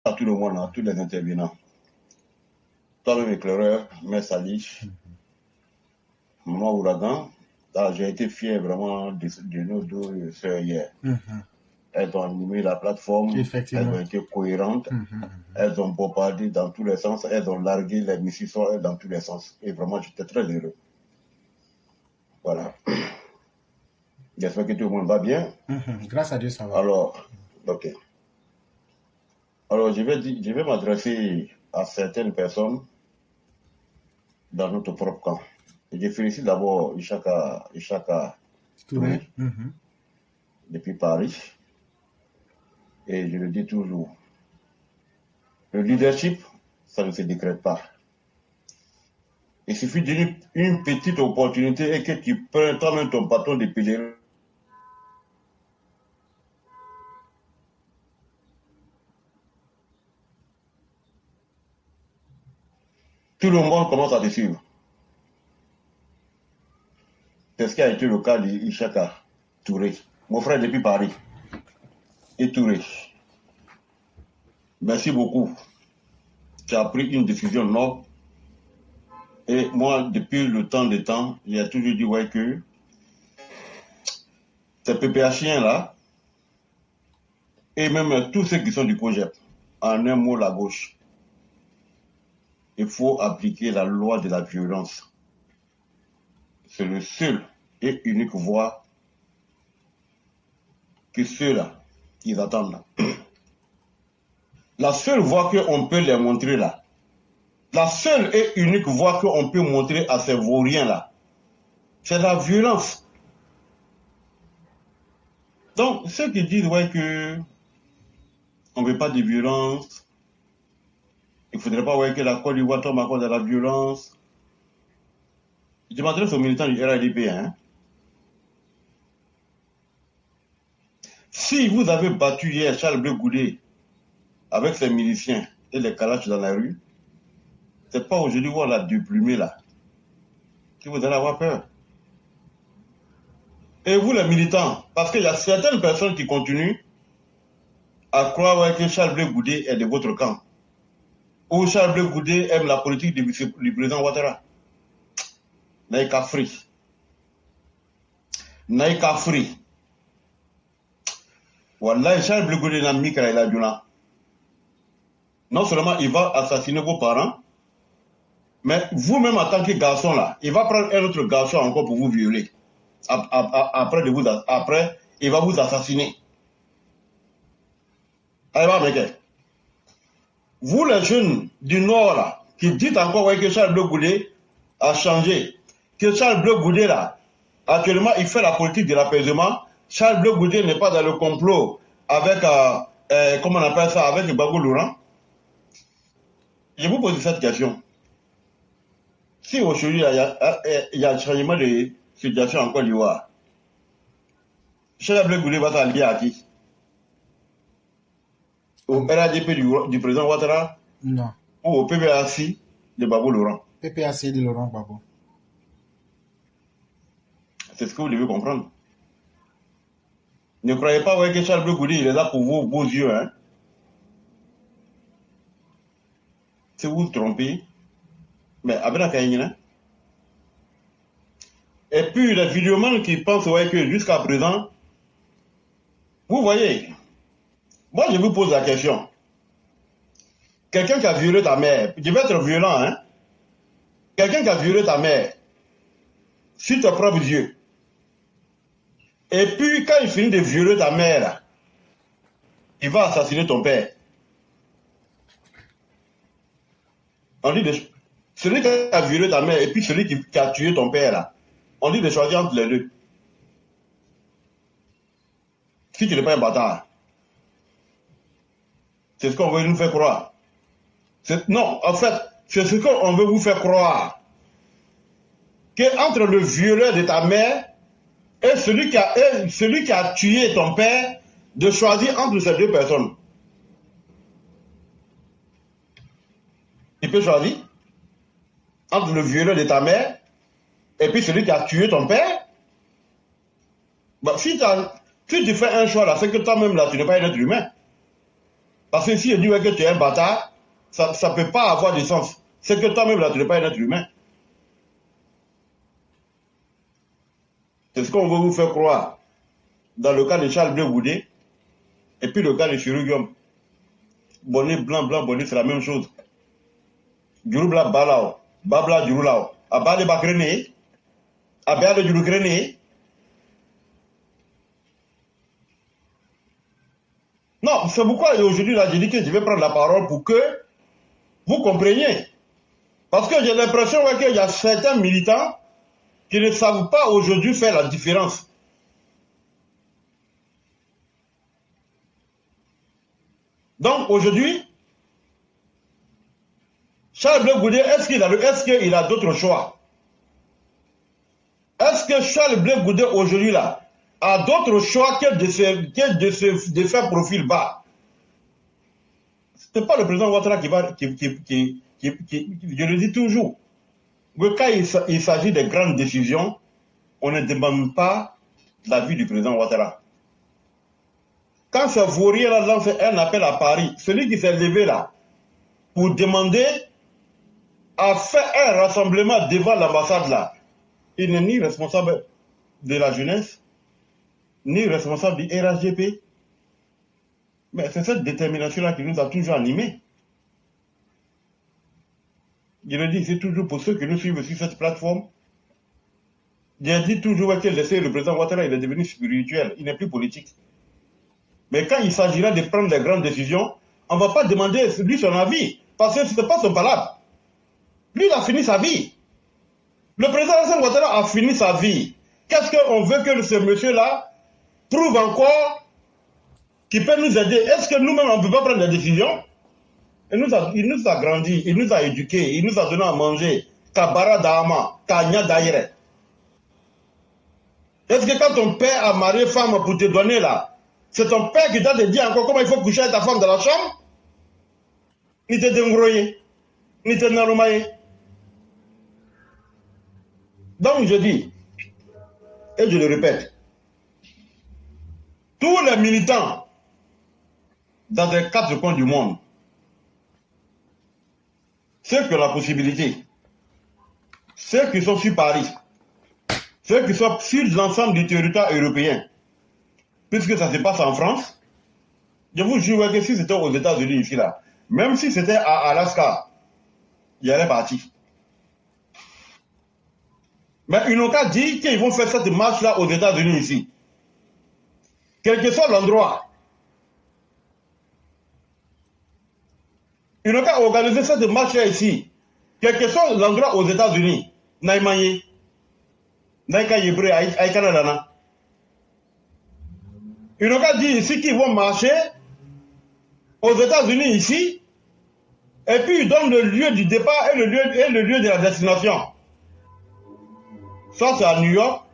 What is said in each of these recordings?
à tout le monde, à tous les intervenants. Toi-même éclaireur, Mère Salich, Maman Ouragan, j'ai été fier vraiment de nos deux sœurs hier. Elles ont animé la plateforme, elles ont été cohérentes, elles ont bombardé dans tous les sens, elles ont largué les missiles dans tous les sens. Et vraiment, j'étais très heureux. Voilà. J'espère que tout le monde va bien. Grâce à Dieu, ça va. Alors, ok. Alors, je vais m'adresser à certaines personnes dans notre propre camp. Et je félicite d'abord Ishaka Touré, depuis Paris. Et je le dis toujours, le leadership, ça ne se décrète pas. Il suffit d'une petite opportunité et que tu prends toi-même ton bâton de pèlerin. Tout le monde commence à te suivre. C'est ce qui a été le cas d'Ishaka Touré, mon frère depuis Paris. Et Touré, merci beaucoup. Tu as pris une décision noble. Et moi, depuis le temps des temps, j'ai toujours dit ouais, que ces PPHiens là, et même tous ceux qui sont du COJEP, en un mot, la gauche, il faut appliquer la loi de la violence. C'est le seul et unique voie que ceux-là, ils attendent là. La seule voie qu'on peut les montrer là, la seule et unique voie qu'on peut montrer à ces vauriens là, c'est la violence. Donc, ceux qui disent ouais, que on ne veut pas de violence, il ne faudrait pas ouais, que la Côte d'Ivoire tombe à cause de la violence. Je m'adresse aux militants du RADP. Hein. Si vous avez battu hier Charles Blé Goudé avec ses miliciens et les calaches dans la rue, c'est pas aujourd'hui où on l'a déplumé là que vous allez avoir peur. Et vous les militants, parce qu'il y a certaines personnes qui continuent à croire ouais, que Charles Blé Goudé est de votre camp. Ou Charles Blé Goudé aime la politique du président Ouattara. Naïka Free. Naïka Free. Wallah, Charles Blé Goudé n'a mis qu'à la. Non seulement il va assassiner vos parents, mais vous-même en tant que garçon là, il va prendre un autre garçon encore pour vous violer. Après, il va vous assassiner. Allez, mec. Vous les jeunes du Nord là, qui dites encore ouais, que Charles Blé Goudé a changé, que Charles Blé Goudé là, actuellement il fait la politique de l'apaisement, Charles Blé Goudé n'est pas dans le complot avec, comment on appelle ça, avec Gbagbo Laurent. Je vous pose cette question. Si aujourd'hui il y a un changement de situation en Côte d'Ivoire, Charles Blé Goudé va s'allier à qui? Au RADP du président Ouattara? Non. Ou au PPAC de Gbagbo Laurent? PPAC de Laurent Gbagbo. C'est ce que vous devez comprendre. Ne croyez pas ouais, que Charles Blé Goudé il est là pour vos beaux yeux. Hein. Si vous vous trompez, mais avec la Kaïnina. Et puis les vidéomans qui pensent ouais, que jusqu'à présent, vous voyez, moi je vous pose la question. Quelqu'un qui a violé ta mère, je vais être violent, hein. Quelqu'un qui a violé ta mère, sur tes propres yeux. Et puis quand il finit de violer ta mère, il va assassiner ton père. On dit celui qui a violé ta mère et puis celui qui a tué ton père là, on dit de choisir entre les deux. Si tu n'es pas un bâtard. C'est ce qu'on veut nous faire croire. Non, en fait, c'est ce qu'on veut vous faire croire. Que entre le violeur de ta mère et celui qui a tué ton père, de choisir entre ces deux personnes. Tu peux choisir entre le violeur de ta mère et puis celui qui a tué ton père. Bah, si tu fais un choix là, c'est que toi-même là, tu n'es pas un être humain. Parce que si je dis ouais, que tu es un bâtard, ça ne peut pas avoir de sens. C'est que toi-même, là, tu n'es pas un être humain. C'est ce qu'on veut vous faire croire dans le cas de Charles Blé Goudé et puis le cas de Chirurgium. Bonnet, blanc, bonnet, c'est la même chose. Djurubla balao, babla djurulao. Abade bakrene, abade djurukrene. Non, c'est pourquoi aujourd'hui, là, j'ai dit que je vais prendre la parole pour que vous compreniez. Parce que j'ai l'impression qu'il y a certains militants qui ne savent pas aujourd'hui faire la différence. Donc aujourd'hui, Charles Blé Goudé, est-ce qu'il a d'autres choix? Est-ce que Charles Blé Goudé aujourd'hui là a d'autres choix que de faire profil bas? Ce n'est pas le président Ouattara qui va, je le dis toujours, que quand il s'agit de grandes décisions, on ne demande pas l'avis du président Ouattara. Quand ce vaurien là lance un appel à Paris, celui qui s'est levé là pour demander à faire un rassemblement devant l'ambassade là, il n'est ni responsable de la jeunesse, ni responsable du RHDP. Mais c'est cette détermination-là qui nous a toujours animés. Je le dis, c'est toujours pour ceux qui nous suivent sur cette plateforme. J'ai dit toujours que le président Ouattara, il est devenu spirituel, il n'est plus politique. Mais quand il s'agira de prendre des grandes décisions, on ne va pas demander lui son avis, parce que ce n'est pas son palabre. Lui, il a fini sa vie. Le président Ouattara a fini sa vie. Qu'est-ce qu'on veut que ce monsieur-là prouve encore qu'il peut nous aider? Est-ce que nous-mêmes, on ne peut pas prendre des décisions? Il nous a grandi, il nous a éduqués, il nous a donné à manger. Kabara Dahama, Kanya Daire. Est-ce que quand ton père a marié femme pour te donner là, c'est ton père qui t'a dit encore comment il faut coucher avec ta femme dans la chambre? Ni te dembrouiller, ni te narumaye. Donc je dis, et je le répète, tous les militants dans les 4 coins du monde, ceux qui ont la possibilité, ceux qui sont sur Paris, ceux qui sont sur l'ensemble du territoire européen, puisque ça se passe en France, je vous jure que si c'était aux États-Unis ici là, même si c'était à Alaska, il y allait partir. Mais ils n'ont qu'à dire qu'ils vont faire cette marche-là aux États-Unis ici. Quel que soit l'endroit. Ils n'ont qu'à organiser cette marche-là ici. Quel que soit l'endroit aux États-Unis. Naïmaye. Naïka Yebre, Aïkanadana. Ils n'ont qu'à dire ici qu'ils vont marcher aux États-Unis ici. Et puis ils donnent le lieu du départ et le lieu de la destination. Soit c'est à New York,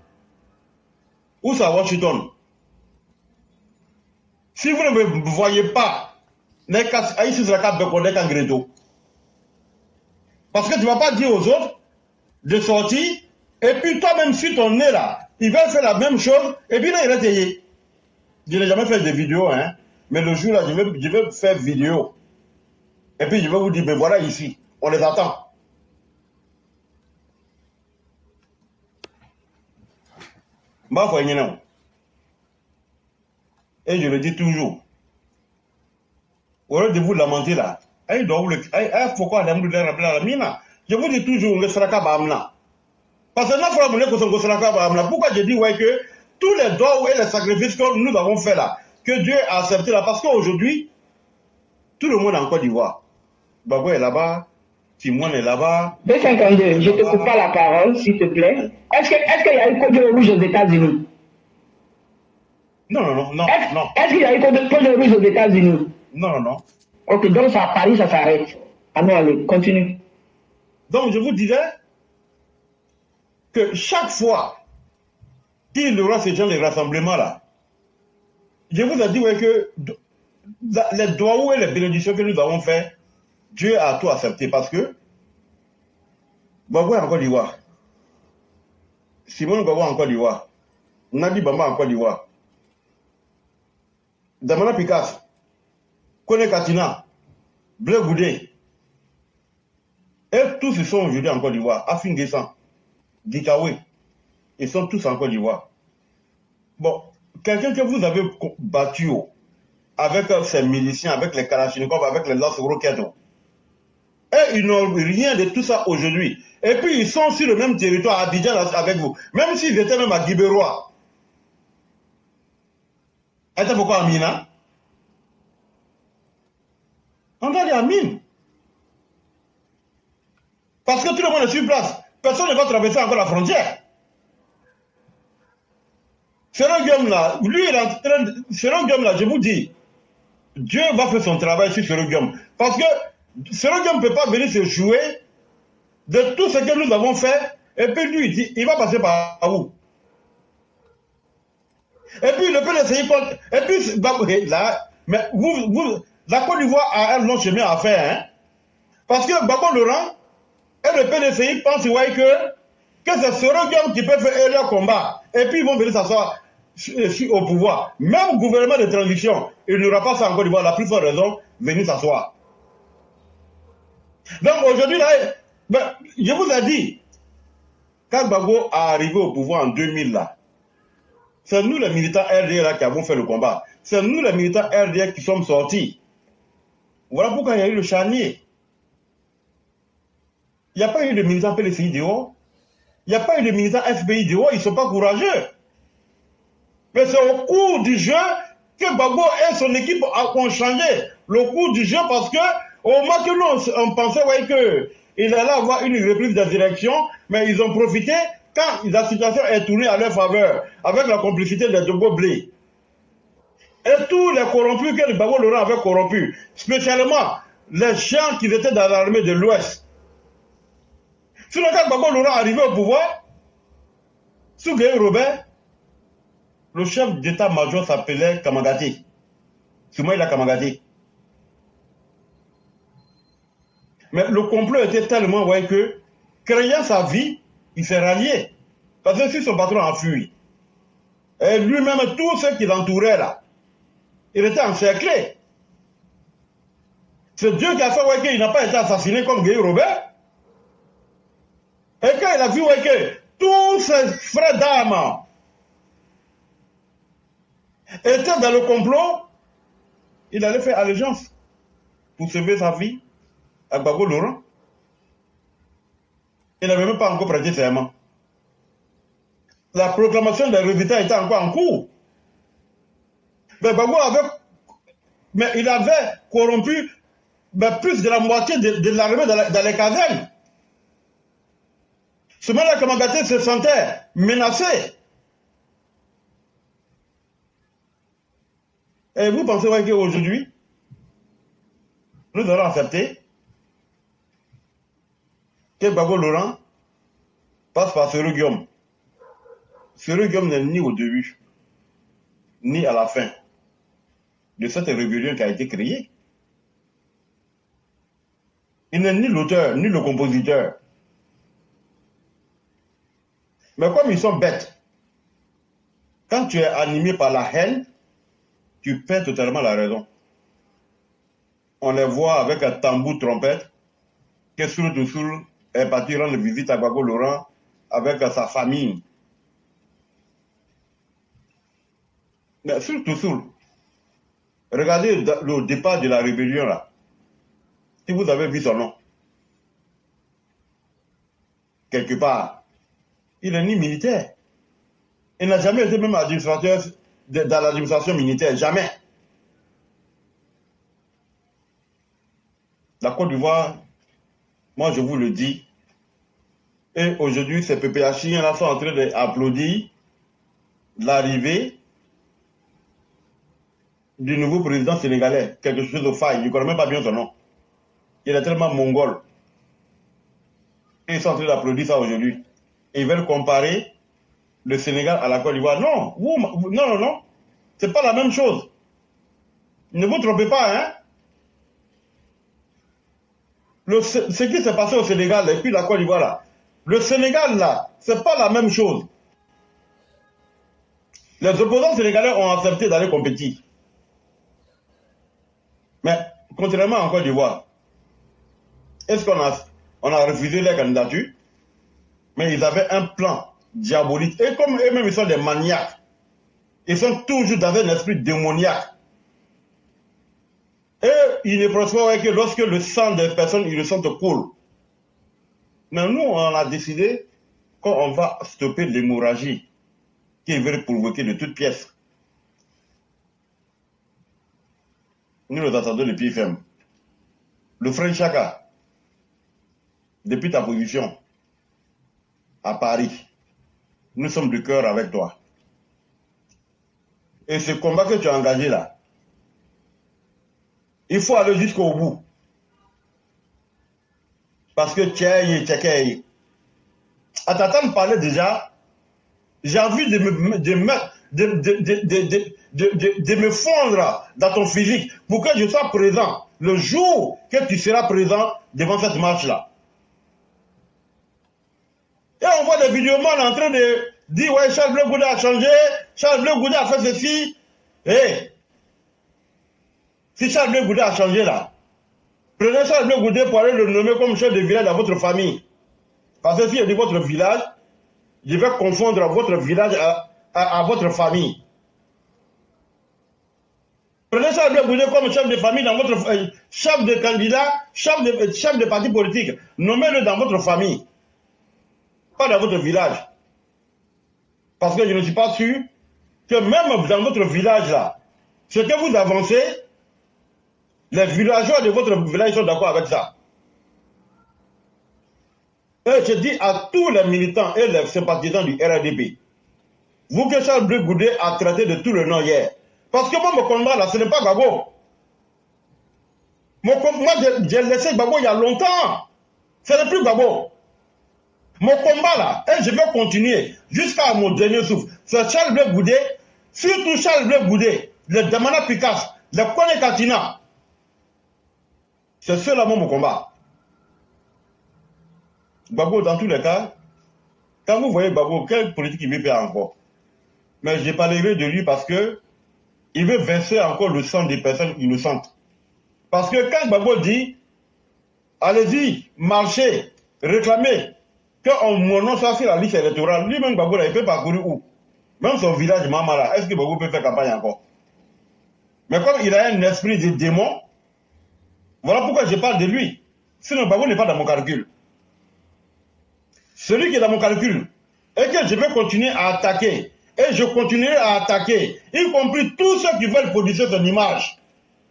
ou c'est à Washington. Si vous ne me voyez pas, parce que tu ne vas pas dire aux autres de sortir, et puis toi-même, si ton nez là, il va faire la même chose, et puis là, il va t'aider. Je n'ai jamais fait de vidéo, hein, mais le jour là, je vais faire vidéo. Et puis je vais vous dire, mais voilà ici, on les attend. Et je le dis toujours. Au lieu de vous lamenter là, pourquoi je vous dis toujours, parce que pourquoi je dis ouais, que tous les dons et les sacrifices que nous avons fait là, que Dieu a accepté là, parce qu'aujourd'hui, tout le monde est en Côte d'Ivoire. Babo est là-bas, Timon est là-bas. 252, je ne te coupe pas la parole, s'il te plaît. Est-ce qu'il y a eu code rouge aux États-Unis? Non. Est-ce qu'il y a eu code rouge aux États-Unis? Non. Ok, donc ça à Paris, ça s'arrête. Ah non, allez, continue. Donc je vous disais que chaque fois qu'il y aura ce genre de rassemblement là, je vous ai dit ouais, que les doigts et les bénédictions que nous avons fait, Dieu a tout accepté parce que Babou est en Côte d'Ivoire, Simon Babou en Côte d'Ivoire, Nadi Bamba en Côte d'Ivoire, Damana Picasso, Kone Katina, Bleu Goudé. Et tous ils sont aujourd'hui en Côte d'Ivoire. Afin Descent, Dikawe, ils sont tous en Côte d'Ivoire. Bon, quelqu'un que vous avez battu avec ses miliciens, avec les Kalachnikov, avec les lance-roquettes, et ils n'ont rien de tout ça aujourd'hui. Et puis ils sont sur le même territoire, à Abidjan avec vous. Même s'ils étaient même à Guibérois. Et c'est pourquoi Amina? On va aller à Mine. Parce que tout le monde est sur place. Personne ne va traverser encore la frontière. Selon Guillaume là, lui il est en train de... Selon Guillaume là, je vous dis, Dieu va faire son travail sur Selon Guillaume. Parce que Selon Guillaume ne peut pas venir se jouer de tout ce que nous avons fait. Et puis lui, il va passer par où? Et puis le PDCI contre... Et puis, là, mais la Côte d'Ivoire a un long chemin à faire. Hein? Parce que Bako Laurent et le PDCI pensent ouais, que c'est Selon Guillaume qui peut faire leur combat. Et puis ils vont venir s'asseoir au pouvoir. Même au gouvernement de transition, il n'y aura pas ça en Côte d'Ivoire. La plus forte raison, venir s'asseoir. Donc aujourd'hui, là, ben, je vous ai dit, quand Gbagbo a arrivé au pouvoir en 2000, là, c'est nous les militants RDR là, qui avons fait le combat. C'est nous les militants RDR qui sommes sortis. Voilà pourquoi il y a eu le charnier. Il n'y a pas eu de militants PLCI dehors. Il n'y a pas eu de militants FPI dehors. Ils ne sont pas courageux. Mais c'est au cours du jeu que Gbagbo et son équipe ont changé. Le cours du jeu parce que au moment que nous on pensait ouais, qu'il allait avoir une reprise des élections, mais ils ont profité quand la situation est tournée à leur faveur, avec la complicité de Djogo Blé. Et tous les corrompus que Gbagbo Laurent avait corrompus, spécialement les gens qui étaient dans l'armée de l'Ouest. Sinon, quand Gbagbo Laurent arrivait au pouvoir, sous Guy Robert, le chef d'état-major s'appelait Kamagati. Soumaïla Kamagati. Mais le complot était tellement ouais, que, craignant sa vie, il s'est rallié. Parce que si son patron a fui, et lui-même, tous ceux qui l'entouraient là, il était encerclé. C'est Dieu qui a fait ouais, qu'il n'a pas été assassiné comme Guy Robert. Et quand il a vu ouais, que tous ses frères d'armes étaient dans le complot, il allait faire allégeance pour sauver sa vie à Gbagbo Laurent. Il n'avait même pas encore prêté serment. La proclamation des résultats était encore en cours. Mais Gbagbo il avait corrompu plus de la moitié de l'armée dans les casernes. Ce moment-là, Kamagaté se sentait menacé. Et vous pensez ouais, qu'aujourd'hui, nous allons accepter que Gbagbo Laurent passe par Selon Guillaume. Selon Guillaume n'est ni au début, ni à la fin de cette rébellion qui a été créée. Il n'est ni l'auteur, ni le compositeur. Mais comme ils sont bêtes, quand tu es animé par la haine, tu perds totalement la raison. On les voit avec un tambour trompette, que Soul est parti rendre visite à Gbagbo Laurent avec sa famille. Mais Soul, regardez le départ de la rébellion là. Si vous avez vu son nom, quelque part, il n'est ni militaire. Il n'a jamais été même administrateur dans l'administration militaire, jamais. La Côte d'Ivoire, moi je vous le dis, et aujourd'hui ces PPHiens là sont en train d'applaudir l'arrivée du nouveau président sénégalais, quelque chose de faille, je ne connais même pas bien son nom. Il est tellement mongol. Et ils sont en train d'applaudir ça aujourd'hui. Ils veulent comparer le Sénégal à la Côte d'Ivoire. Non, non. C'est pas la même chose. Ne vous trompez pas, hein. Ce qui s'est passé au Sénégal et puis la Côte d'Ivoire là. Le Sénégal là, c'est pas la même chose. Les opposants sénégalais ont accepté d'aller compétir. Mais contrairement en Côte d'Ivoire, est-ce qu'on a refusé les candidatures? Mais ils avaient un plan diabolique. Et comme eux-mêmes, ils sont des maniaques, ils sont toujours dans un esprit démoniaque. Et ils ne prospèrent que lorsque le sang des personnes innocentes coule. Mais nous, on a décidé qu'on va stopper l'hémorragie qu'ils veulent provoquer de toutes pièces. Nous les attendons de pied ferme. Le frère Chaka, depuis ta position à Paris, nous sommes de cœur avec toi. Et ce combat que tu as engagé là, il faut aller jusqu'au bout. Parce que tchèque. À t'attendre parler déjà, j'ai envie de me fondre dans ton physique pour que je sois présent le jour que tu seras présent devant cette marche-là. Et on voit des vidéomans en train de dire ouais, Charles Blé Goudé a changé, Charles Blé Goudé a fait ceci. Et si Charles Blé Goudé a changé là, prenez Charles Blé Goudé pour aller le nommer comme chef de village dans votre famille. Parce que si je dis votre village, je vais confondre votre village à votre famille. Prenez Charles Blé Goudé comme chef de famille dans votre chef de candidat, chef de parti politique. Nommez-le dans votre famille. Pas dans votre village. Parce que je ne suis pas sûr que même dans votre village là, ce que vous avancez, les villageois de votre village sont d'accord avec ça. Et je dis à tous les militants et les sympathisants du RADP, vous que Charles Blé Goudé a traité de tout le nom hier. Parce que moi, mon combat là, ce n'est pas Gbagbo. Moi, j'ai laissé Gbagbo il y a longtemps. Ce n'est plus Gbagbo. Mon combat là, et je vais continuer jusqu'à mon dernier souffle. C'est Charles Blé Goudé, surtout Charles Blé Goudé, le Damana Picasso, le Kone Katina. C'est cela mon combat. Gbagbo, dans tous les cas, quand vous voyez Gbagbo, quelle politique il veut faire encore? Mais je parlerai de lui parce que il veut verser encore le sang des personnes innocentes. Parce que quand Gbagbo dit, allez-y, marchez, réclamez, qu'on mon soit sur la liste électorale, lui-même Gbagbo, il peut parcourir où? Même son village Mamara, est-ce que Gbagbo peut faire campagne encore? Mais comme il a un esprit de démon, voilà pourquoi je parle de lui. Sinon Gbagbo n'est pas dans mon calcul. Celui qui est dans mon calcul, et que je vais continuer à attaquer, et je continuerai à attaquer, y compris tous ceux qui veulent produire son image.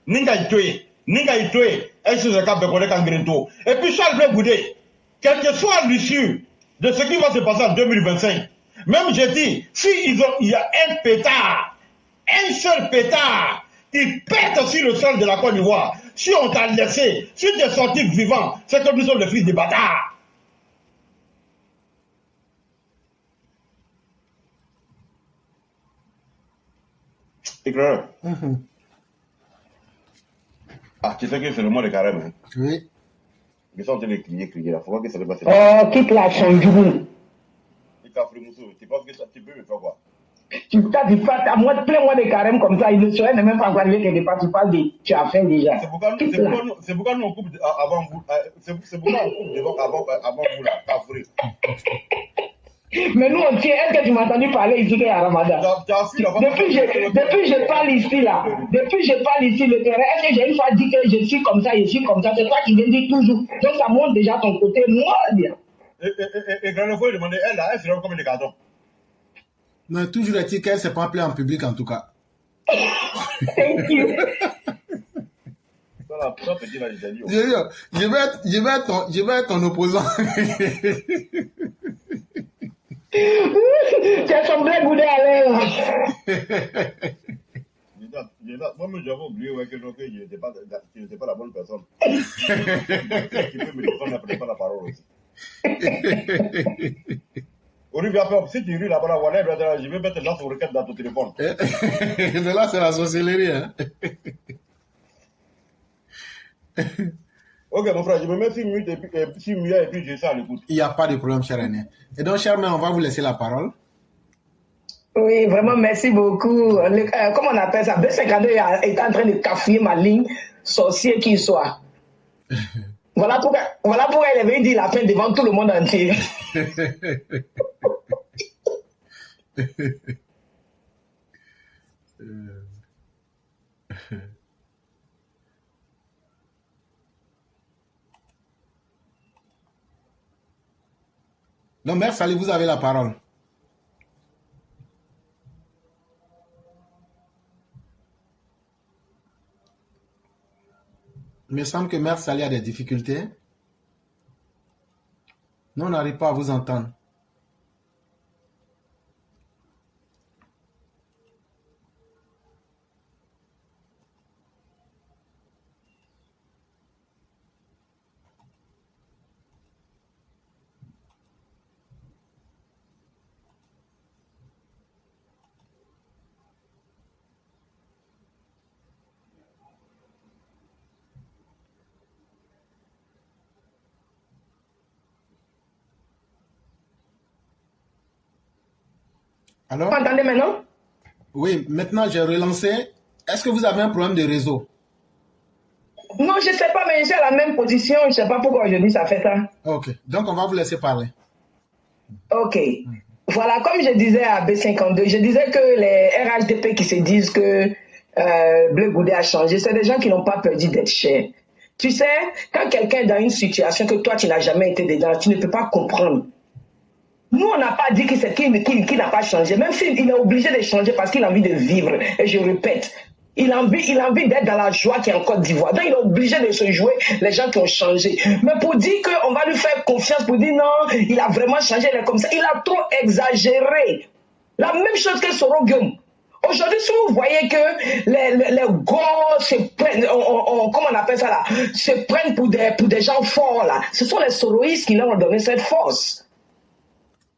Ninga Itoé, et puis Charles Blé Goudé, quelle que soit l'issue de ce qui va se passer en 2025, même j'ai dit, il y a un pétard, un seul pétard, qui pète sur le sol de la Côte d'Ivoire, si on t'a laissé, si tu es sorti vivant, c'est que nous sommes les fils des bâtards. Éclaireur. Ah, tu sais que c'est le mois de carême. Hein? Oui. Ils sont en train de crier là. Faut voir que ça va passer. Oh, quitte la chanjourou. Tu penses que ça, tu peux me faire quoi? Tu parles à moi, plein-moi de carême comme ça, il ne serait même pas arrivé quelque part, tu parles de, tu as fait déjà. C'est pourquoi nous on coupe avant vous. C'est pourquoi on coupe devant avant vous là, Afrique. Mais nous on tient, est-ce que tu m'as entendu parler ici qu'il y a Ramadan? Depuis je parle ici là, le terrain, est-ce que j'ai une fois dit que je suis comme ça, c'est toi qui viens dire toujours. Donc ça montre déjà ton côté noir bien. Et quand il faut demander, elle se rend comme des cartons. Non, toujours est-il qu'elle ne s'est pas appelée en public en tout cas. Thank you. Je vais être ton opposant. Tu as son Blé Goudé à l'air. Moi-même, j'avais oublié que je n'étais pas la bonne personne. Qui peut me défendre, ne prenez pas la parole aussi. Olivier, si tu ris là-bas, voilà, je vais mettre là sur requête dans ton téléphone. De là, c'est la sorcellerie. Hein? Ok, mon frère, je me mets 6 minutes et puis je suis à l'écoute. Il n'y a pas de problème, cher René. Et donc, cher René, on va vous laisser la parole. Oui, vraiment, merci beaucoup. Comment on appelle ça? B52 est en train de cafouiller ma ligne. sorcier qu'il soit. Voilà pourquoi elle est venue dire la fin devant tout le monde entier. Donc, Mère Sali, vous avez la parole. Il me semble que Mère Sali a des difficultés. Nous, on n'arrive pas à vous entendre. Alors? Vous entendez maintenant? Oui, maintenant j'ai relancé. Est-ce que vous avez un problème de réseau? Non, je ne sais pas, mais je suis à la même position. Je ne sais pas pourquoi aujourd'hui ça fait ça. Ok, donc on va vous laisser parler. Ok. Voilà, comme je disais à B52, je disais que les RHDP qui se disent que Bleu Goudé a changé, c'est des gens qui n'ont pas perdu d'être chers. Tu sais, quand quelqu'un est dans une situation que toi tu n'as jamais été dedans, tu ne peux pas comprendre. Nous, on n'a pas dit que c'est qui n'a pas changé, même s'il est obligé de changer parce qu'il a envie de vivre. Et je répète, il a envie d'être dans la joie qui est en Côte d'Ivoire. Donc, il est obligé de se jouer les gens qui ont changé. Mais pour dire qu'on va lui faire confiance, pour dire non, il a vraiment changé, il est comme ça, il a trop exagéré. La même chose que Soro Guillaume. Aujourd'hui, si vous voyez que les gosses se prennent, comment on appelle ça là, se prennent pour des gens forts là, ce sont les soroïstes qui leur ont donné cette force.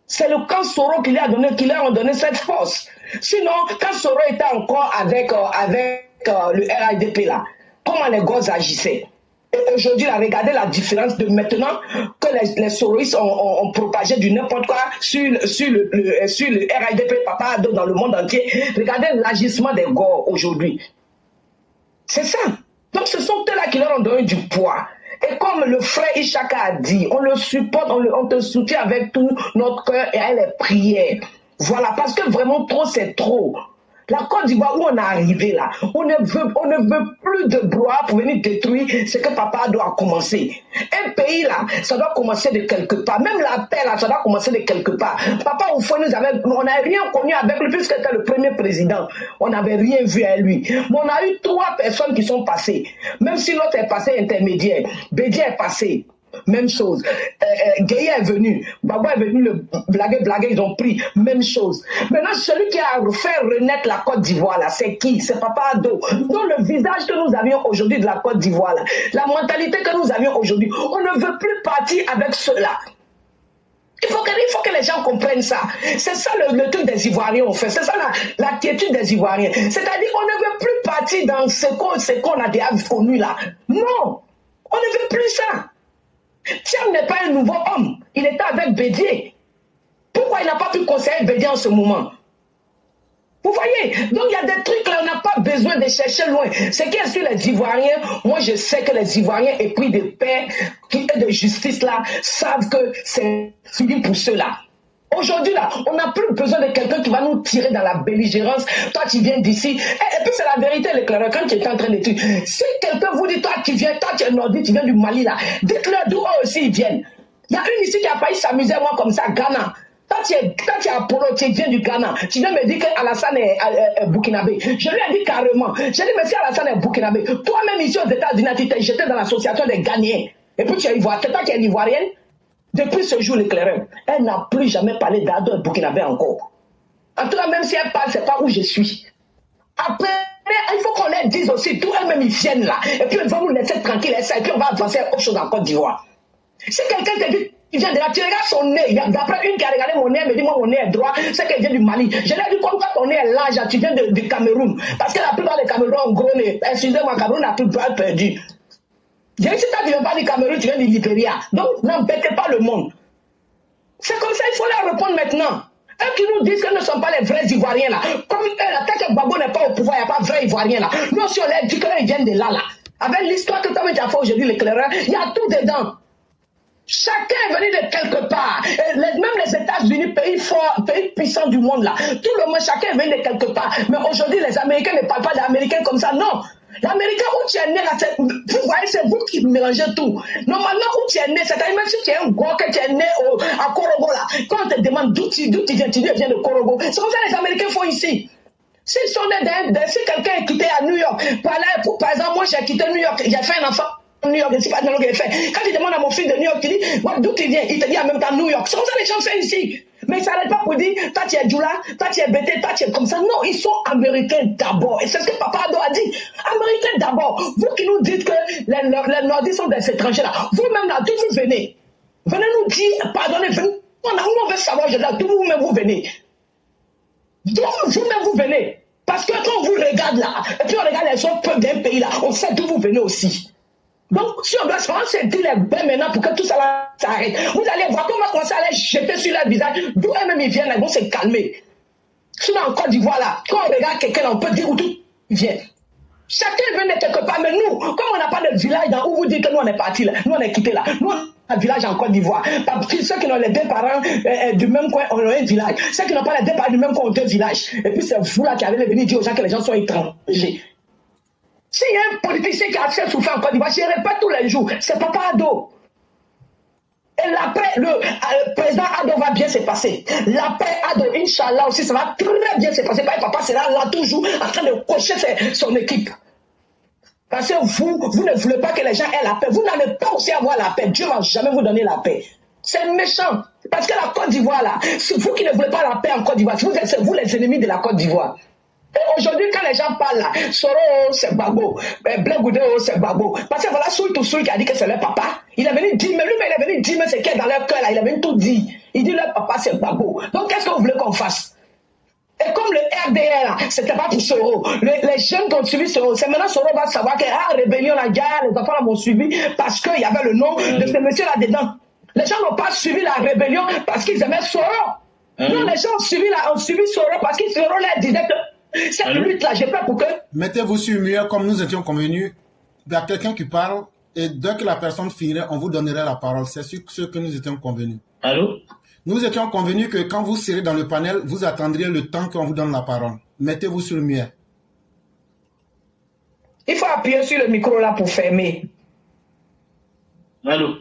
C'est le camp Soro qui leur a donné cette force. Sinon, quand Soro était encore avec le RHDP là, comment les gosses agissaient. Et aujourd'hui, regardez la différence de maintenant que les soroïstes ont propagé du n'importe quoi sur le RHDP Papa dans le monde entier. Regardez l'agissement des gosses aujourd'hui. C'est ça. Donc ce sont eux-là qui leur ont donné du poids. Et comme le frère Ishaka a dit, on le supporte, on te soutient avec tout notre cœur et avec les prières. Voilà, parce que vraiment trop, c'est trop. La Côte d'Ivoire où on est arrivé là, on ne veut plus de brouhaha pour venir détruire ce que Papa doit commencer. Un pays là, ça doit commencer de quelque part. Même la paix là, ça doit commencer de quelque part. Papa au fond, on n'a rien connu avec lui puisque c'était le premier président. On n'avait rien vu à lui. Mais on a eu 3 personnes qui sont passées. Même si l'autre est passé intermédiaire, Bédier est passé. Même chose. Gueye est venu. Baba est venu le blaguer, ils ont pris. Même chose. Maintenant, celui qui a fait renaître la Côte d'Ivoire, là, c'est qui? C'est Papa Ado. Donc, le visage que nous avions aujourd'hui de la Côte d'Ivoire, là, la mentalité que nous avions aujourd'hui, on ne veut plus partir avec cela. Il faut que les gens comprennent ça. C'est ça le truc des Ivoiriens ont fait. C'est ça l'attitude des Ivoiriens. C'est-à-dire qu'on ne veut plus partir dans ce qu'on a déjà connu là. Non. On ne veut plus ça. Thiam n'est pas un nouveau homme. Il était avec Bédier. Pourquoi il n'a pas pu conseiller Bédier en ce moment? Vous voyez? Donc il y a des trucs là, on n'a pas besoin de chercher loin. Ce qui est sur les Ivoiriens, moi je sais que les Ivoiriens épris de paix et de justice là, savent que c'est fini pour ceux-là. Aujourd'hui, là, on n'a plus besoin de quelqu'un qui va nous tirer dans la belligérance. Toi, tu viens d'ici. Et puis, c'est la vérité, l'éclaireur, quand tu es en train de dire, si quelqu'un vous dit, toi, tu es nordiste, tu viens du Mali, là, dites-leur d'où eux aussi ils viennent. Il y a une ici qui a failli s'amuser, moi, comme ça, Ghana. Toi, tu es Apollo, tu viens du Ghana. Tu viens me dire qu'Alassane est burkinabé. Je lui ai dit carrément. J'ai dit, mais si Alassane est burkinabé, toi-même ici aux États-Unis, tu t'es jeté dans l'association des Ghanéens. Et puis, tu es ivoirienne. C'est toi qui es ivoirienne. Depuis ce jour, l'éclaireur, elle n'a plus jamais parlé d'Ado et Burkinabé encore. En tout cas, même si elle parle, c'est pas où je suis. Après, il faut qu'on leur dise aussi, tout elles-mêmes, ils viennent là. Et puis, ils vont nous laisser tranquille, et puis on va avancer autre chose en Côte d'Ivoire. Si quelqu'un te dit, il vient de là, tu regardes son nez. D'après une qui a regardé mon nez, elle me dit, moi, mon nez est droit, c'est qu'elle vient du Mali. Je lui ai dit, pourquoi ton nez est large, tu viens du Cameroun. Parce que la plupart des Camerounais ont gros nez. Excusez-moi, Cameroun a tout le droit perdu. J'ai dit, si tu ne viens pas du Cameroun, tu viens du Libéria. Donc, n'embêtez pas le monde. C'est comme ça, il faut leur répondre maintenant. Eux qui nous disent que nous ne sommes pas les vrais Ivoiriens là. Comme eux, là, tant que Gbagbo n'est pas au pouvoir, il n'y a pas de vrais Ivoiriens là. Nous aussi, on leur dit qu'ils viennent de là. Avec l'histoire que toi-même tu as fait aujourd'hui, l'éclaireur, il y a tout dedans. Chacun est venu de quelque part. Même les États-Unis, pays forts, pays puissants du monde là. Tout le monde, chacun est venu de quelque part. Mais aujourd'hui, les Américains ne parlent pas d'Américains comme ça. Non. L'Américain où tu es né là, vous voyez, c'est vous qui mélangez tout. Normalement, où tu es né, c'est-à-dire même si tu es un gros, que tu es né à Korogo là, quand on te demande d'où tu viens, tu viens de Korogo. C'est comme ça que les Américains font ici. S'ils sont nés si quelqu'un est quitté à New York, par exemple, moi j'ai quitté New York, j'ai fait un enfant. New York, je ne sais pas de ce qu'il fait. Quand tu demandes à mon fils de New York, tu dis, d'où tu viens? Il te dit en même temps New York. C'est comme ça que les gens font ici. Mais ils ne s'arrêtent pas pour dire, toi tu es Djoula, toi tu es Bété, toi tu es comme ça. Non, ils sont américains d'abord. Et c'est ce que Papa Ado a dit. Américains d'abord. Vous qui nous dites que les Nordistes sont des étrangers là, vous-même là, d'où vous venez? Venez nous dire, pardonnez, venez. On veut savoir, d'où vous-même vous venez. D'où vous-même vous venez. Parce que quand on vous regarde là, et puis on regarde les autres peuples d'un pays là, on sait d'où vous venez aussi. Donc, si on doit se dire les bains maintenant pour que tout ça s'arrête, vous allez voir comment on va commencer à les jeter sur leur visage, d'où eux-mêmes ils viennent, ils vont se calmer. Sinon, en Côte d'Ivoire, là, quand on regarde quelqu'un, on peut dire où tout vient. Chacun vient de quelque part, mais nous, comme on n'a pas de village où vous dites que nous on est partis là, nous on est quittés là, nous on a un village en Côte d'Ivoire. Ceux qui ont les deux parents du même coin ont un village. Ceux qui n'ont pas les deux parents du même coin ont deux villages. Et puis c'est vous là qui avez venu dire aux gens que les gens sont étrangers. S'il y a un politicien qui a fait souffrir en Côte d'Ivoire, je répète tous les jours, c'est Papa Ado. Et la paix, le président Ado va bien se passer. La paix Ado, Inch'Allah aussi, ça va très bien se passer. Papa sera là toujours en train de coacher son équipe. Parce que vous ne voulez pas que les gens aient la paix. Vous n'allez pas aussi avoir la paix. Dieu ne va jamais vous donner la paix. C'est méchant. Parce que la Côte d'Ivoire, là, c'est vous qui ne voulez pas la paix en Côte d'Ivoire. C'est vous les ennemis de la Côte d'Ivoire. Et aujourd'hui, quand les gens parlent là, Soro, c'est Gbagbo, Blé Goudé, c'est Gbagbo. Parce que voilà, Soul qui a dit que c'est leur papa. Il est venu dire, mais lui, il est venu dire, mais c'est qui est dans leur cœur là. Il est venu tout dire. Il dit, leur papa, c'est Gbagbo. Donc, qu'est-ce que vous voulez qu'on fasse? Et comme le RDR là, c'était pas pour Soro. Les jeunes qui ont suivi Soro, c'est maintenant Soro va savoir que, rébellion, la guerre, les enfants m'ont suivi parce qu'il y avait le nom de ce monsieur là-dedans. Les gens n'ont pas suivi la rébellion parce qu'ils aimaient Soro. Non, les gens ont suivi Soro parce que Soro leur disait que cette lutte-là, j'ai peur pour que... Mettez-vous sur mur comme nous étions convenus. Il y a quelqu'un qui parle et dès que la personne finirait, on vous donnerait la parole. C'est sur ce que nous étions convenus. Allô? Nous étions convenus que quand vous serez dans le panel, vous attendriez le temps qu'on vous donne la parole. Mettez-vous sur mur. Il faut appuyer sur le micro là pour fermer. Allô?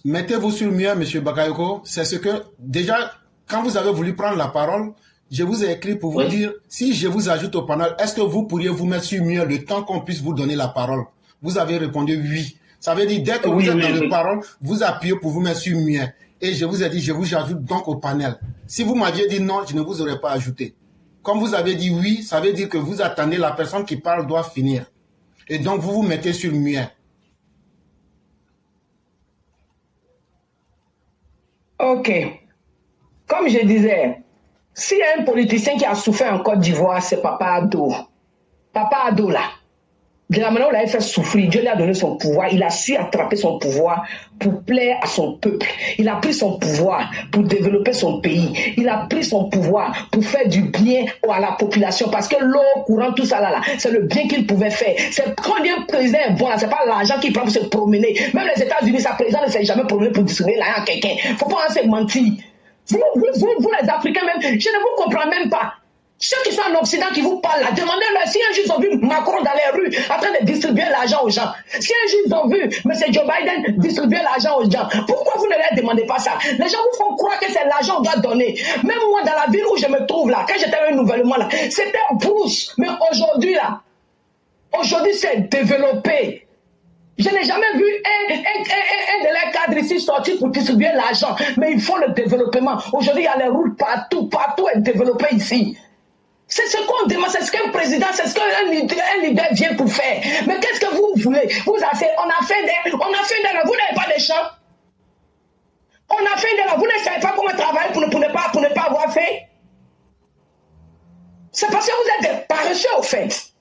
Mettez-vous sur mur, M. Bakayoko. C'est ce que, déjà, quand vous avez voulu prendre la parole, je vous ai écrit pour vous dire, si je vous ajoute au panel, est-ce que vous pourriez vous mettre sur mur le temps qu'on puisse vous donner la parole? Vous avez répondu oui. Ça veut dire, dès que vous êtes dans le parole, vous appuyez pour vous mettre sur mur. Et je vous ai dit, je vous ajoute donc au panel. Si vous m'aviez dit non, je ne vous aurais pas ajouté. Comme vous avez dit oui, ça veut dire que vous attendez, la personne qui parle doit finir. Et donc, vous vous mettez sur mur. Ok. Comme je disais, s'il y a un politicien qui a souffert en Côte d'Ivoire, c'est Papa Ado. Papa Ado, là, de la manière où il a fait souffrir, Dieu lui a donné son pouvoir. Il a su attraper son pouvoir pour plaire à son peuple. Il a pris son pouvoir pour développer son pays. Il a pris son pouvoir pour faire du bien à la population. Parce que l'eau courant, tout ça là, c'est le bien qu'il pouvait faire. C'est quand un président est bon, c'est pas l'argent qu'il prend pour se promener. Même les États-Unis, sa président ne s'est jamais promené pour distribuer l'argent à quelqu'un. Faut pas en se mentir. Vous les Africains même, je ne vous comprends même pas. Ceux qui sont en Occident qui vous parlent là, demandez-leur si un jour ils ont vu Macron dans les rues en train de distribuer l'argent aux gens. Si un jour ils ont vu M. Joe Biden distribuer l'argent aux gens, pourquoi vous ne leur demandez pas ça? Les gens vous font croire que c'est l'argent qu'on doit donner. Même moi, dans la ville où je me trouve là, quand j'étais un nouvellement là, c'était brousse. Mais aujourd'hui là, aujourd'hui c'est développé. Je n'ai jamais vu un de leurs cadres ici sortir pour distribuer l'argent. Mais il faut le développement. Aujourd'hui, il y a les routes partout. Partout est développé ici. C'est ce qu'on demande, c'est ce qu'un président, c'est ce qu'un leader vient pour faire. Mais qu'est-ce que vous voulez? On a fait des... Vous n'avez pas de champs. On a fait des... Vous ne savez pas comment travailler pour ne pas avoir fait. C'est parce que vous êtes des paresseux, au fait.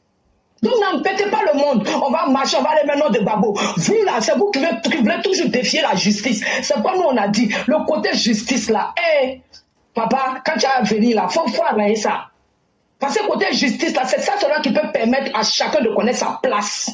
Donc n'embêtez pas le monde. On va marcher, on va aller maintenant de Babo. Vous là, c'est vous qui voulez toujours défier la justice. C'est comme nous on a dit. Le côté justice là. Papa, quand tu as venir là, faut arrêter ça. Parce que côté justice là, c'est ça cela qui peut permettre à chacun de connaître sa place.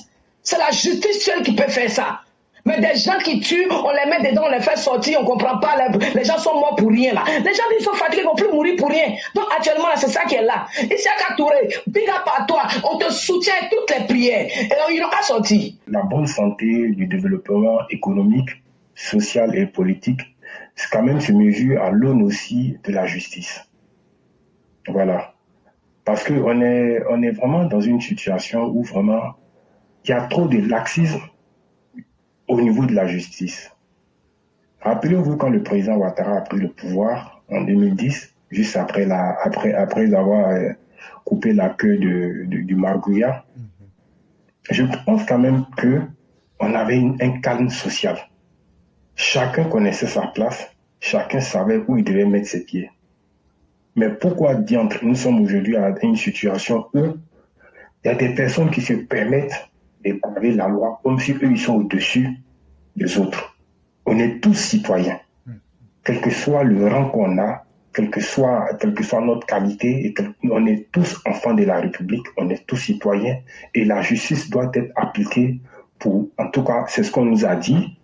C'est la justice seule qui peut faire ça. Mais des gens qui tuent, on les met dedans, on les fait sortir, on ne comprend pas. Les gens sont morts pour rien là. Les gens ils sont fatigués, ils ne vont plus mourir pour rien. Donc actuellement, c'est ça qui est là. Ici à Touré, big up à toi, on te soutient toutes les prières. Et ils n'ont pas sorti. La bonne santé du développement économique, social et politique, c'est quand même se mesure à l'aune aussi de la justice. Voilà. Parce qu'on est vraiment dans une situation où vraiment il y a trop de laxisme au niveau de la justice. Rappelez-vous quand le président Ouattara a pris le pouvoir en 2010, juste après avoir coupé la queue du Margouillat, je pense quand même qu'on avait un calme social. Chacun connaissait sa place, chacun savait où il devait mettre ses pieds. Mais pourquoi diantre, nous sommes aujourd'hui à une situation où il y a des personnes qui se permettent de braver la loi comme si eux ils sont au-dessus des autres. On est tous citoyens, quel que soit le rang qu'on a, quelle que soit notre qualité, on est tous enfants de la République, on est tous citoyens et la justice doit être appliquée pour, en tout cas, c'est ce qu'on nous a dit,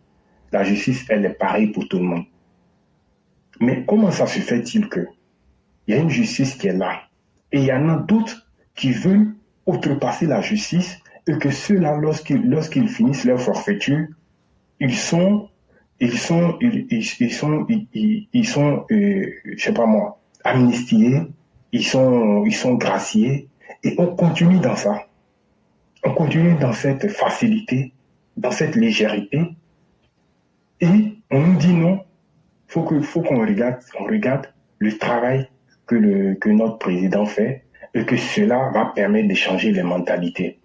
la justice, elle est pareille pour tout le monde. Mais comment ça se fait-il que il y a une justice qui est là et il y en a d'autres qui veulent outrepasser la justice et que ceux-là, lorsqu'ils finissent leur forfaiture, ils sont, je sais pas moi, amnistiés, ils sont graciés, et on continue dans ça. On continue dans cette facilité, dans cette légèreté, et on nous dit non, faut qu'on regarde le travail que notre président fait, et que cela va permettre de changer les mentalités.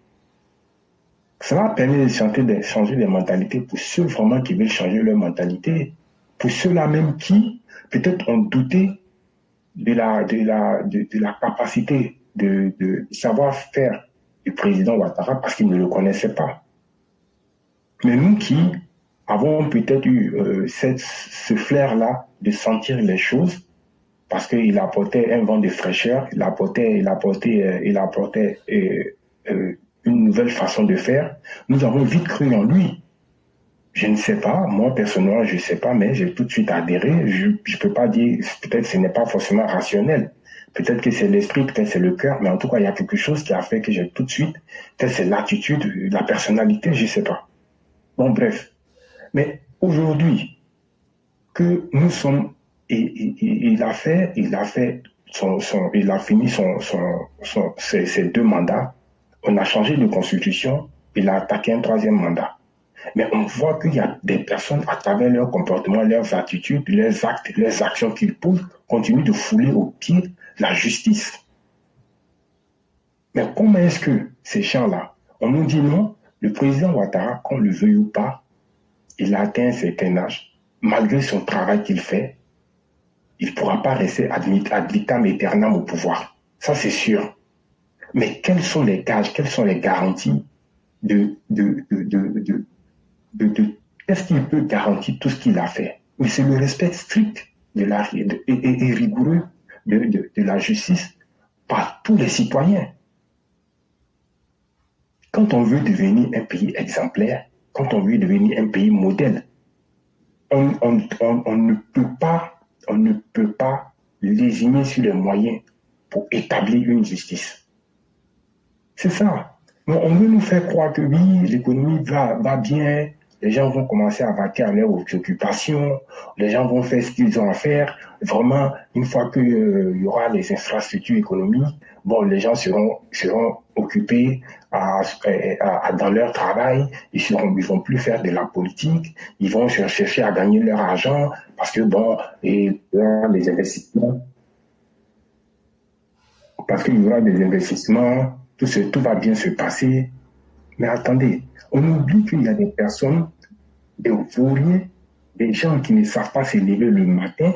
Cela permet de changer les mentalités pour ceux vraiment qui veulent changer leur mentalité, pour ceux-là même qui peut-être ont douté de la capacité de savoir-faire du président Ouattara parce qu'ils ne le connaissaient pas. Mais nous qui avons peut-être eu ce flair-là de sentir les choses, parce qu'il apportait un vent de fraîcheur, il apportait une nouvelle façon de faire, nous avons vite cru en lui. Je ne sais pas, moi personnellement je ne sais pas, mais j'ai tout de suite adhéré. Je ne peux pas dire, peut-être ce n'est pas forcément rationnel, peut-être que c'est l'esprit, peut-être c'est le cœur, mais en tout cas il y a quelque chose qui a fait que j'ai tout de suite, peut-être c'est l'attitude, la personnalité, je ne sais pas. Bon bref, mais aujourd'hui que nous sommes, et il a fini ses 2 mandats. On a changé de constitution, il a attaqué un 3e mandat. Mais on voit qu'il y a des personnes, à travers leur comportement, leurs attitudes, leurs actes, leurs actions qu'ils posent, continuent de fouler au pied la justice. Mais comment est-ce que ces gens-là, on nous dit non, le président Ouattara, qu'on le veuille ou pas, il a atteint un certain âge, malgré son travail qu'il fait, il ne pourra pas rester ad vitam aeternam au pouvoir. Ça, c'est sûr. Mais quels sont les gages, quelles sont les garanties est-ce qu'il peut garantir tout ce qu'il a fait? Mais c'est le respect strict et rigoureux de la justice par tous les citoyens. Quand on veut devenir un pays exemplaire, quand on veut devenir un pays modèle, on ne peut pas lésiner sur les moyens pour établir une justice. C'est ça. On veut nous faire croire que oui, l'économie va bien, les gens vont commencer à vaquer à leurs occupations, les gens vont faire ce qu'ils ont à faire. Vraiment, une fois qu'il y aura les infrastructures économiques, bon, les gens seront occupés dans leur travail, ils vont plus faire de la politique, ils vont chercher à gagner leur argent parce que bon, et les investissements, parce qu'il y aura des investissements, tout va bien se passer. Mais attendez, on oublie qu'il y a des personnes, des vauriens, des gens qui ne savent pas se lever le matin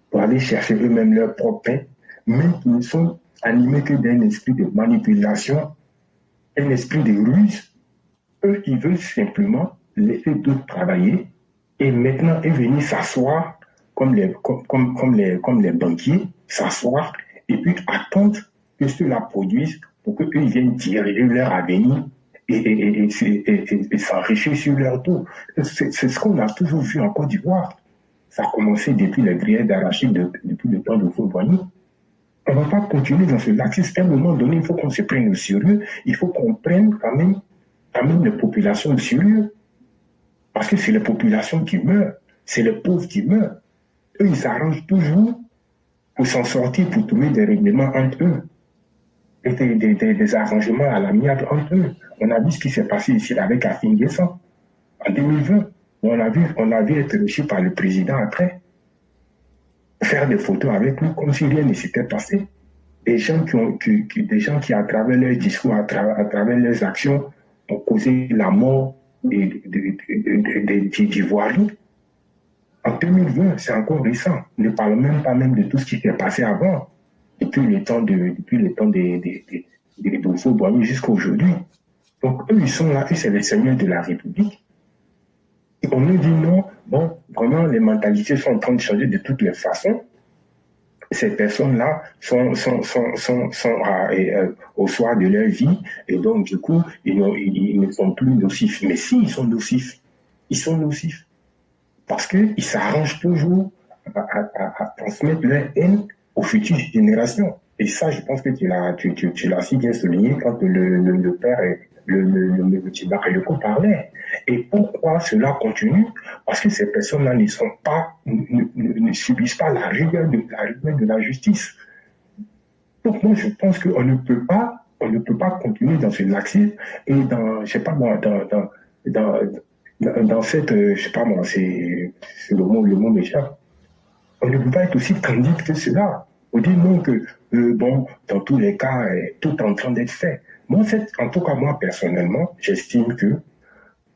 pour aller chercher eux-mêmes leur propre pain, mais qui ne sont animés que d'un esprit de manipulation, un esprit de ruse. Eux, ils veulent simplement laisser d'autres travailler et maintenant venir s'asseoir comme les banquiers, s'asseoir et puis attendre que ceux-là produisent pour qu'eux viennent tirer leur avenir et s'enrichir sur leur dos. C'est ce qu'on a toujours vu en Côte d'Ivoire. Ça a commencé depuis les grillades d'arachide, depuis le temps de Houphouët-Boigny. On ne va pas continuer dans ce laxisme. À un moment donné, il faut qu'on se prenne au sérieux. Il faut qu'on prenne quand même les populations au sérieux. Parce que c'est les populations qui meurent. C'est les pauvres qui meurent. Eux, ils s'arrangent toujours pour s'en sortir, pour trouver des règlements entre eux. Et des arrangements à l'amiable entre eux. On a vu ce qui s'est passé ici avec Afin Guessan en 2020. On a vu être reçu par le président après. Faire des photos avec nous comme si rien ne s'était passé. Des gens qui, à travers leurs discours, à travers leurs actions, ont causé la mort des Ivoiriens. En 2020, c'est encore récent. Ne parlons même pas de tout ce qui s'est passé avant, depuis le temps des Houphouët-Boigny jusqu'à aujourd'hui. Donc eux, ils sont là, et c'est les seigneurs de la République. Et on nous dit non, bon, vraiment, les mentalités sont en train de changer de toutes les façons. Ces personnes-là sont au soir de leur vie, et donc, du coup, ils ne sont plus nocifs. Mais si, ils sont nocifs. Ils sont nocifs. Parce qu'ils s'arrangent toujours à transmettre leur haine aux futures générations. Et ça, je pense que tu l'as si bien souligné quand le père... le petit Bakayoko parlait. Et pourquoi cela continue? Parce que ces personnes-là ne subissent pas la rigueur de la justice. Donc moi je pense qu'on ne peut pas continuer dans ce laxisme et dans, je sais pas moi, dans cette, je sais pas moi, c'est le mot m'échappe. On ne peut pas être aussi candide que cela. On dit non que, bon, dans tous les cas, tout est en train d'être fait. Moi, en tout cas, moi, personnellement, j'estime que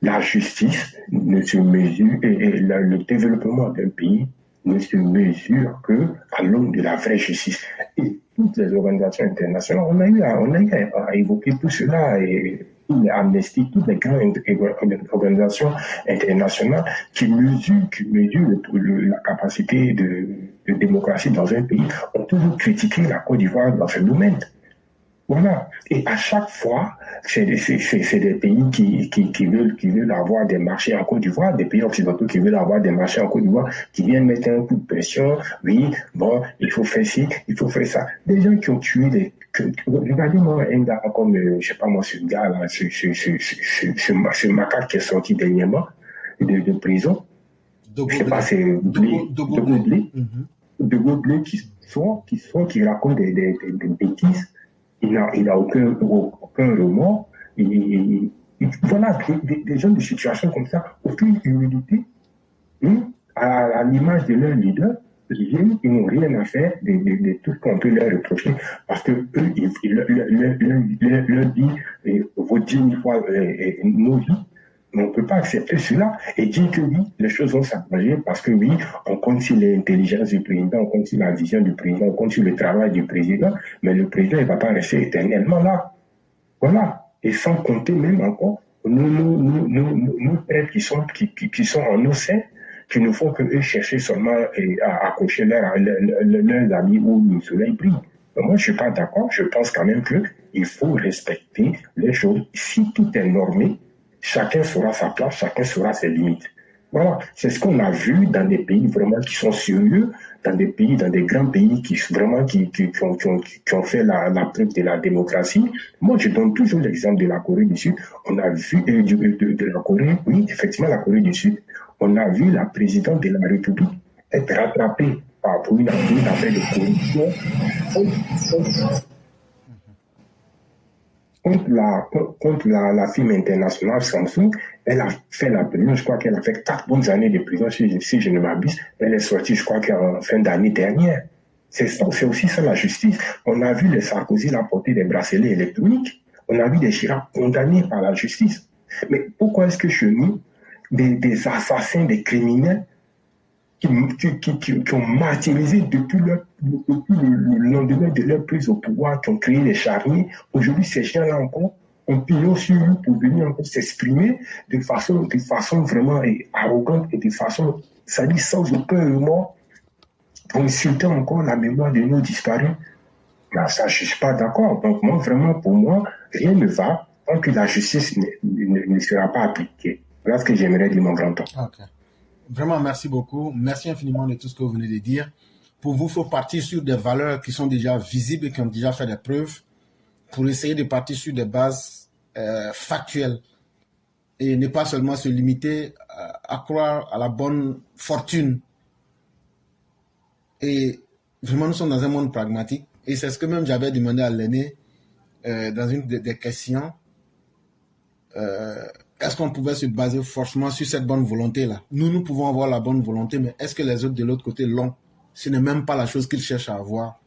la justice ne se mesure, et le développement d'un pays ne se mesure que à l'aune de la vraie justice. Et toutes les organisations internationales, on a eu à évoquer tout cela, et Amnesty, toutes les grandes organisations internationales qui mesurent la capacité de démocratie dans un pays, ont toujours critiqué la Côte d'Ivoire dans ce domaine. Voilà. Et à chaque fois, c'est des pays qui veulent avoir des marchés en Côte d'Ivoire, des pays occidentaux qui veulent avoir des marchés en Côte d'Ivoire, qui viennent mettre un coup de pression. Oui, bon, il faut faire ci, il faut faire ça. Des gens qui ont tué regardez-moi un gars comme, je sais pas moi, ce gars-là, ce macaque qui est sorti dernièrement de prison. Je sais pas, c'est de Goblé qui raconte des bêtises. Il n'a aucun remords. Voilà, des gens de situation comme ça, aucune humilité, à l'image de leur leader, ils n'ont rien à faire de tout ce qu'on peut leur reprocher, parce que eux, leur dit vaut 10 000 fois nos vies. Mais on ne peut pas accepter cela et dire que oui, les choses vont s'arranger parce que oui, on compte sur l'intelligence du président, on compte sur la vision du président, on compte sur le travail du président, mais le président, il ne va pas rester éternellement là. Voilà. Et sans compter même encore, nous prêtres qui sont en nos sein, qui ne font que eux chercher seulement à accrocher leurs amis où le soleil brille. Moi, je ne suis pas d'accord. Je pense quand même qu'il faut respecter les choses. Si tout est normé, chacun saura sa place, chacun saura ses limites. Voilà, c'est ce qu'on a vu dans des pays vraiment qui sont sérieux, dans des grands pays qui ont fait la preuve de la démocratie. Moi, je donne toujours l'exemple de la Corée du Sud. On a vu de la Corée, oui, effectivement, la Corée du Sud. On a vu la présidente de la République être rattrapée pour une affaire de corruption contre la firme internationale Samsung. Elle a fait la prison, je crois qu'elle a fait 4 bonnes années de prison, si je ne m'abuse. Elle est sortie, je crois qu'en fin d'année dernière. C'est aussi ça la justice. On a vu les Sarkozy porter des bracelets électroniques. On a vu des Chirac condamnés par la justice. Mais pourquoi est-ce que chez nous, des assassins, des criminels qui ont martyrisé depuis le lendemain de leur prise au pouvoir, qui ont créé des charniers, aujourd'hui ces gens-là encore ont pignon sur eux pour venir encore s'exprimer de façon vraiment arrogante et de façon, ça dit sans aucun remords, pour insulter encore la mémoire de nos disparus. Là, ça, je ne suis pas d'accord. Donc moi, vraiment, pour moi, rien ne va tant que la justice ne sera pas appliquée. Voilà ce que j'aimerais dire, mon grand temps. Ok. Vraiment, merci beaucoup. Merci infiniment de tout ce que vous venez de dire. Pour vous, il faut partir sur des valeurs qui sont déjà visibles et qui ont déjà fait des preuves pour essayer de partir sur des bases factuelles et ne pas seulement se limiter à croire à la bonne fortune. Et vraiment, nous sommes dans un monde pragmatique. Et c'est ce que même j'avais demandé à l'aîné dans une des questions. Est-ce qu'on pouvait se baser forcément sur cette bonne volonté-là? Nous pouvons avoir la bonne volonté, mais est-ce que les autres de l'autre côté l'ont? Ce n'est même pas la chose qu'ils cherchent à avoir.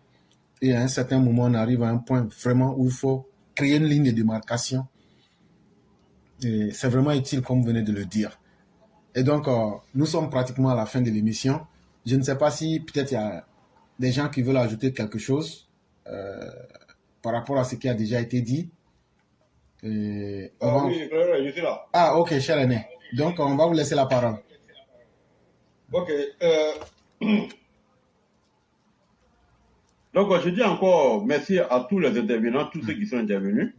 Et à un certain moment, on arrive à un point vraiment où il faut créer une ligne de démarcation. Et c'est vraiment utile, comme vous venez de le dire. Et donc, nous sommes pratiquement à la fin de l'émission. Je ne sais pas si peut-être il y a des gens qui veulent ajouter quelque chose par rapport à ce qui a déjà été dit. Oui, je suis là. Ah, ok, cher aîné. Donc, on va vous laisser la parole. Ok. Donc, je dis encore merci à tous les intervenants, tous ceux qui sont intervenus.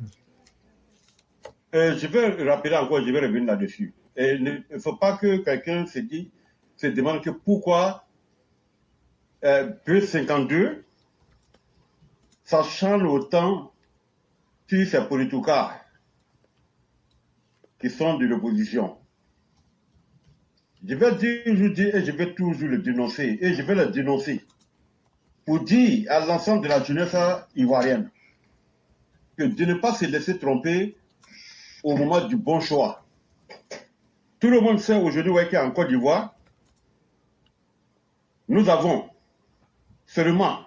Je vais rappeler encore, je vais revenir là-dessus. Et il ne faut pas que quelqu'un se demande que pourquoi P52, ça change autant sur ces politicards qui sont de l'opposition. Je vais toujours dire et je vais toujours le dénoncer. Et je vais le dénoncer pour dire à l'ensemble de la jeunesse ivoirienne que de ne pas se laisser tromper au moment du bon choix. Tout le monde sait aujourd'hui qu'en Côte d'Ivoire, nous avons seulement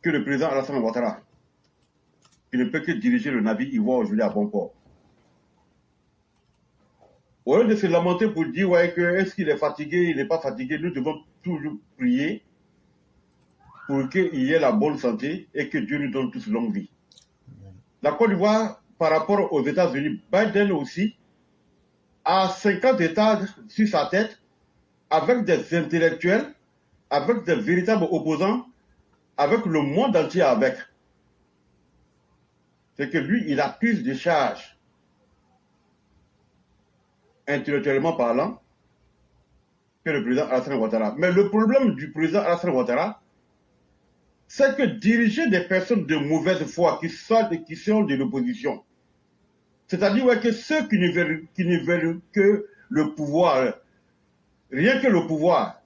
que le président Alassane Ouattara qui ne peut que diriger le navire ivoire aujourd'hui à bon port. Au lieu de se lamenter pour dire que est-ce qu'il est fatigué, il n'est pas fatigué, nous devons toujours prier pour qu'il y ait la bonne santé et que Dieu nous donne tous longue vie. La Côte d'Ivoire, par rapport aux États-Unis, Biden aussi a 50 États sur sa tête avec des intellectuels, avec des véritables opposants, avec le monde entier avec. C'est que lui, il a plus de charges intellectuellement parlant que le président Alassane Ouattara. Mais le problème du président Alassane Ouattara, c'est que diriger des personnes de mauvaise foi qui sont de l'opposition, c'est-à-dire que ceux qui ne veulent que le pouvoir, rien que le pouvoir,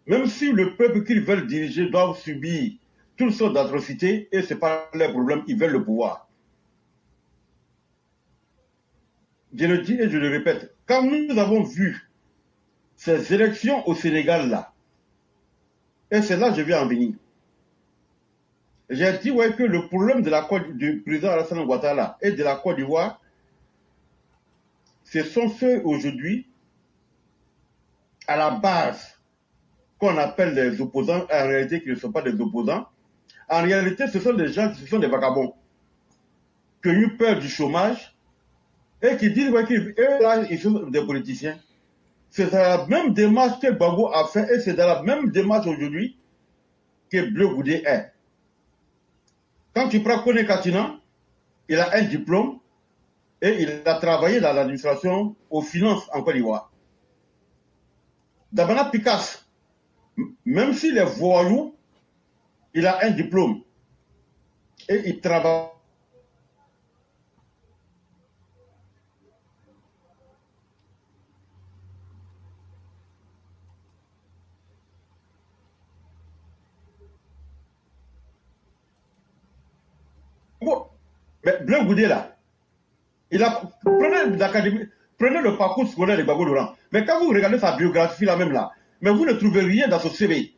même si le peuple qu'ils veulent diriger doit subir toutes sortes d'atrocités, et ce n'est pas leur problème, ils veulent le pouvoir. Je le dis et je le répète, quand nous avons vu ces élections au Sénégal là, et c'est là que je vais en venir, j'ai dit que le problème du président Alassane Ouattara et de la Côte d'Ivoire, ce sont ceux aujourd'hui à la base qu'on appelle les opposants, en réalité qui ne sont pas des opposants. En réalité, ce sont des gens, ce sont des vagabonds qui ont eu peur du chômage et qui disent qu'eux là, ils sont des politiciens. C'est la même démarche que Gbagbo a fait et c'est dans la même démarche aujourd'hui que Bleu Goudé est. Quand tu prends Kone Katina, il a un diplôme et il a travaillé dans l'administration aux finances en Côte d'Ivoire. Dabana Picasse, même s'il est voyou, il a un diplôme et il travaille. Bon, mais Bleu Goudé là, prenez le parcours scolaire de Gbagbo Laurent. Mais quand vous regardez sa biographie là même là, mais vous ne trouvez rien dans ce CV.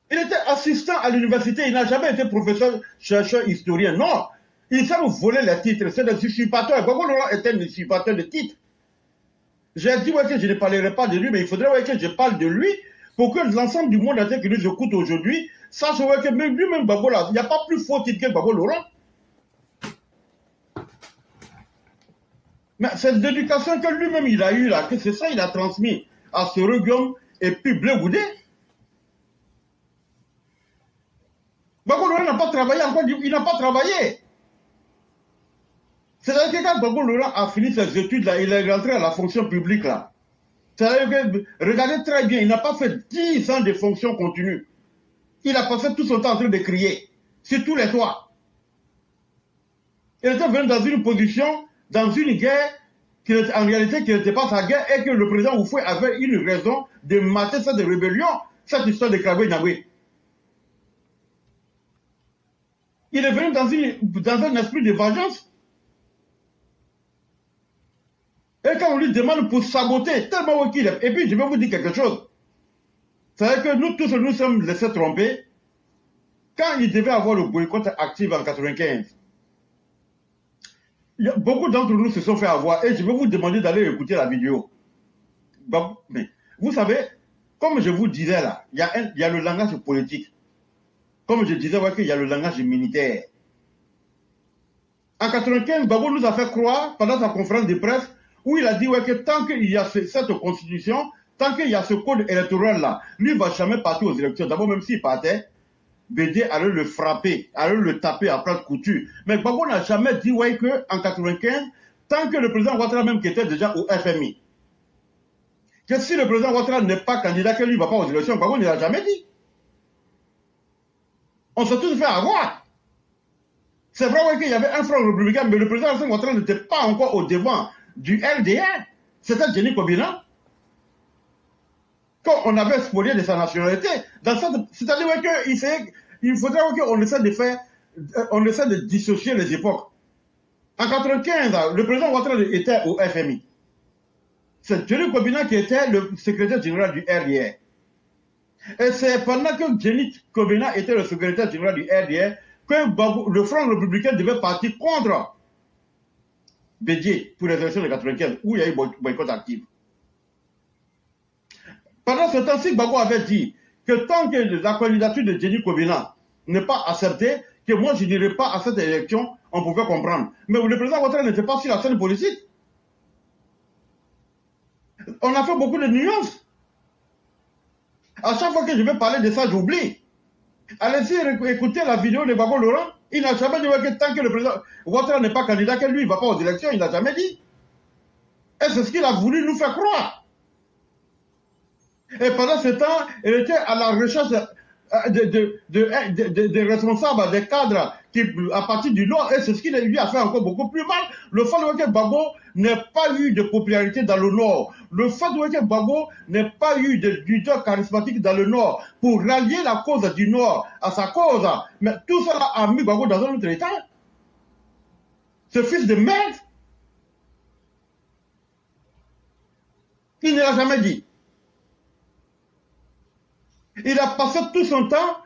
Il était assistant à l'université, il n'a jamais été professeur, chercheur, historien. Non, il savent voler les titres, c'est des usurpateurs. Gbagbo Laurent était un usurpateur de titres. J'ai dit que je ne parlerai pas de lui, mais il faudrait que je parle de lui pour que l'ensemble du monde entier qui nous écoute aujourd'hui sache que même lui-même Gbagbo là, il n'y a pas plus faux titre que Gbagbo Laurent. Mais cette éducation que lui-même il a eue là, que c'est ça il a transmis à ce Guillaume et puis Bleu Goudé. Gbagbo Laurent n'a pas travaillé encore, il n'a pas travaillé. C'est-à-dire que quand Gbagbo Laurent a fini ses études là, il est rentré à la fonction publique là. C'est-à-dire que, regardez très bien, il n'a pas fait 10 ans de fonction continue. Il a passé tout son temps en train de crier sur tous les toits. Il était venu dans une position, dans une guerre, qui en réalité qui n'était pas sa guerre, et que le président Oufoué avait une raison de mater cette rébellion, cette histoire de Krabwe Nyabwe. Il est venu dans un esprit de vengeance. Et quand on lui demande pour saboter, tellement qu'il est. Et puis je vais vous dire quelque chose. C'est-à-dire que nous tous nous sommes laissés tromper. Quand il devait avoir le boycott actif en 1995, beaucoup d'entre nous se sont fait avoir. Et je vais vous demander d'aller écouter la vidéo. Mais vous savez, comme je vous disais là, il y a le langage politique. Comme je disais, qu'il y a le langage militaire. En 1995, Gbagbo nous a fait croire, pendant sa conférence de presse, où il a dit que tant qu'il y a cette constitution, tant qu'il y a ce code électoral là, lui ne va jamais partir aux élections. D'abord, même s'il partait, Bédé allait le frapper, allait le taper à plat de couture. Mais Gbagbo n'a jamais dit qu'en 1995, tant que le président Ouattara même qui était déjà au FMI, que si le président Ouattara n'est pas candidat, que lui ne va pas aux élections, Gbagbo ne l'a jamais dit. On s'est tous fait avoir. C'est vrai qu'il y avait un front républicain, mais le président Ouattara n'était pas encore au devant du LDR. C'était Denis Kobina. Quand on avait spolié de sa nationalité, c'est-à-dire qu'il faudrait qu'on essaie de faire, on essaie de dissocier les époques. En 1995, le président Ouattara était au FMI. C'est Denis Kobina qui était le secrétaire général du RDR. Et c'est pendant que Denis Kobina était le secrétaire général du RDR que le Front républicain devait partir contre Bédié pour les élections de 1995, où il y a eu boycott actif. Pendant ce temps-ci, Gbagbo avait dit que tant que la candidature de Denis Kobina n'est pas acceptée, que moi je n'irai pas à cette élection, on pouvait comprendre. Mais le président Ouattara n'était pas sur la scène politique. On a fait beaucoup de nuances. À chaque fois que je vais parler de ça, j'oublie. Allez-y écouter la vidéo de Gbagbo Laurent. Il n'a jamais dit que tant que le président Ouattara n'est pas candidat, que lui, il ne va pas aux élections, il n'a jamais dit. Et c'est ce qu'il a voulu nous faire croire. Et pendant ce temps, il était à la recherche des responsables, des cadres qui, à partir du Nord, et c'est ce qui lui a fait encore beaucoup plus mal. Le fait que Gbagbo n'ait pas eu de popularité dans le Nord, le fait que Gbagbo n'ait pas eu de leader charismatique dans le Nord pour rallier la cause du Nord à sa cause, mais tout cela a mis Gbagbo dans un autre état. Ce fils de merde, il ne l'a jamais dit. Il a passé tout son temps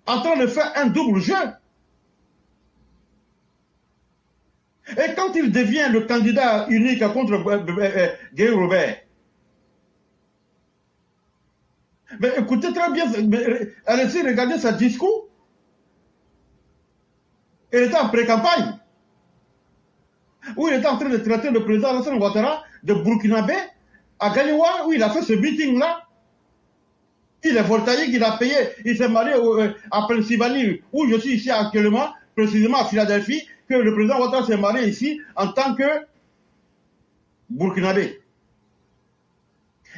en train de faire un double jeu. Et quand il devient le candidat unique contre Guy Robert, mais écoutez très bien, allez-y regarder sa discours. Il était en pré-campagne, où il était en train de traiter le président Alassane Ouattara de Burkinabé à Ganiwa, où il a fait ce meeting-là. Il est voltaïque, il a payé, il s'est marié à Pennsylvanie, où je suis ici actuellement, précisément à Philadelphie, que le président Ouattara s'est marié ici en tant que Burkinabé.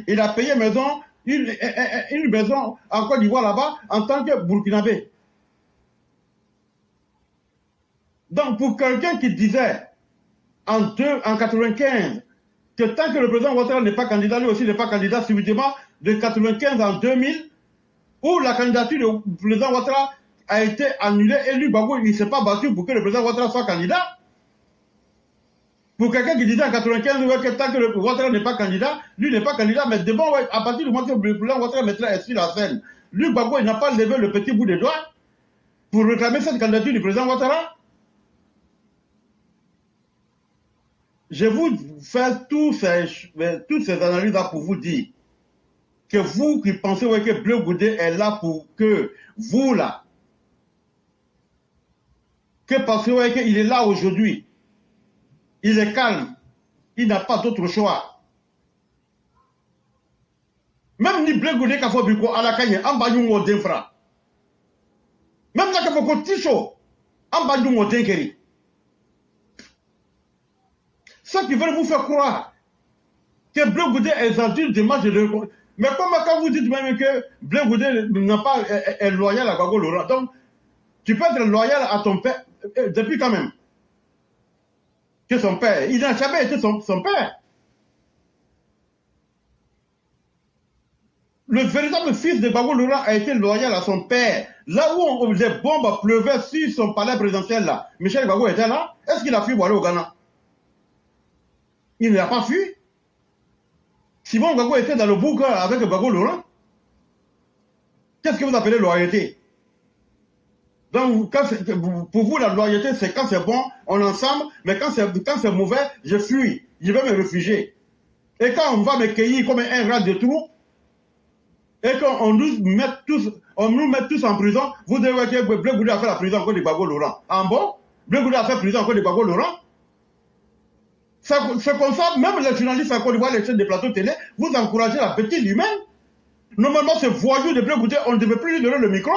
Il a payé une maison en Côte d'Ivoire là-bas en tant que Burkinabé. Donc pour quelqu'un qui disait en 1995 que tant que le président Ouattara n'est pas candidat, lui aussi n'est pas candidat subitement, de 1995 en 2000, où la candidature du président Ouattara a été annulée et lui, Gbagbo, il ne s'est pas battu pour que le président Ouattara soit candidat. Pour quelqu'un qui disait en 1995 que tant que le Ouattara n'est pas candidat, lui n'est pas candidat, mais de bon, à partir du moment que le président Ouattara mettrait sur la scène, lui, Gbagbo, il n'a pas levé le petit bout de doigt pour réclamer cette candidature du président Ouattara. Je vous fais toutes ces analyses-là pour vous dire que vous qui pensez que Bleu Goudé est là pour que vous là, que pensez qu'il est là aujourd'hui, il est calme, il n'a pas d'autre choix. Même ni Bleu Goudé qu'a fait Biko à la cagne, en bas nous d'infra. Même là qu'il faut qu'on ticho, en bas nous d'inkeri. ceux qui veulent vous faire croire que Blé Goudé est adulte de match de... Mais comment quand vous dites même que Blé Goudé est loyal à Gbagbo Laurent, donc tu peux être loyal à ton père depuis quand même que son père. Il n'a jamais été son père. Le véritable fils de Gbagbo Laurent a été loyal à son père. Là où les bombes pleuvaient sur son palais présidentiel, là, Michel Gbagbo était là. Est-ce qu'il a fui pour aller au Ghana? Il n'a pas fui. Simon Gbagbo était dans le bouc avec Gbagbo Laurent. Qu'est-ce que vous appelez loyauté? Donc, pour vous, la loyauté, c'est quand c'est bon, on est ensemble, mais quand c'est mauvais, je fuis, je vais me réfugier. Et quand on va me cueillir comme un rat de trou, et qu'on nous met tous en prison, vous devez dire que Blé Goudé a fait la prison à cause de Gbagbo Laurent. En bon? Blé Goudé a fait prison à cause de Gbagbo Laurent? C'est comme ça, même les journalistes à Côte d'Ivoire, les chaînes de plateau télé, vous encouragez la bêtise humaine. Normalement, ce voyou de Blé Goudé, on ne devait plus lui donner le micro.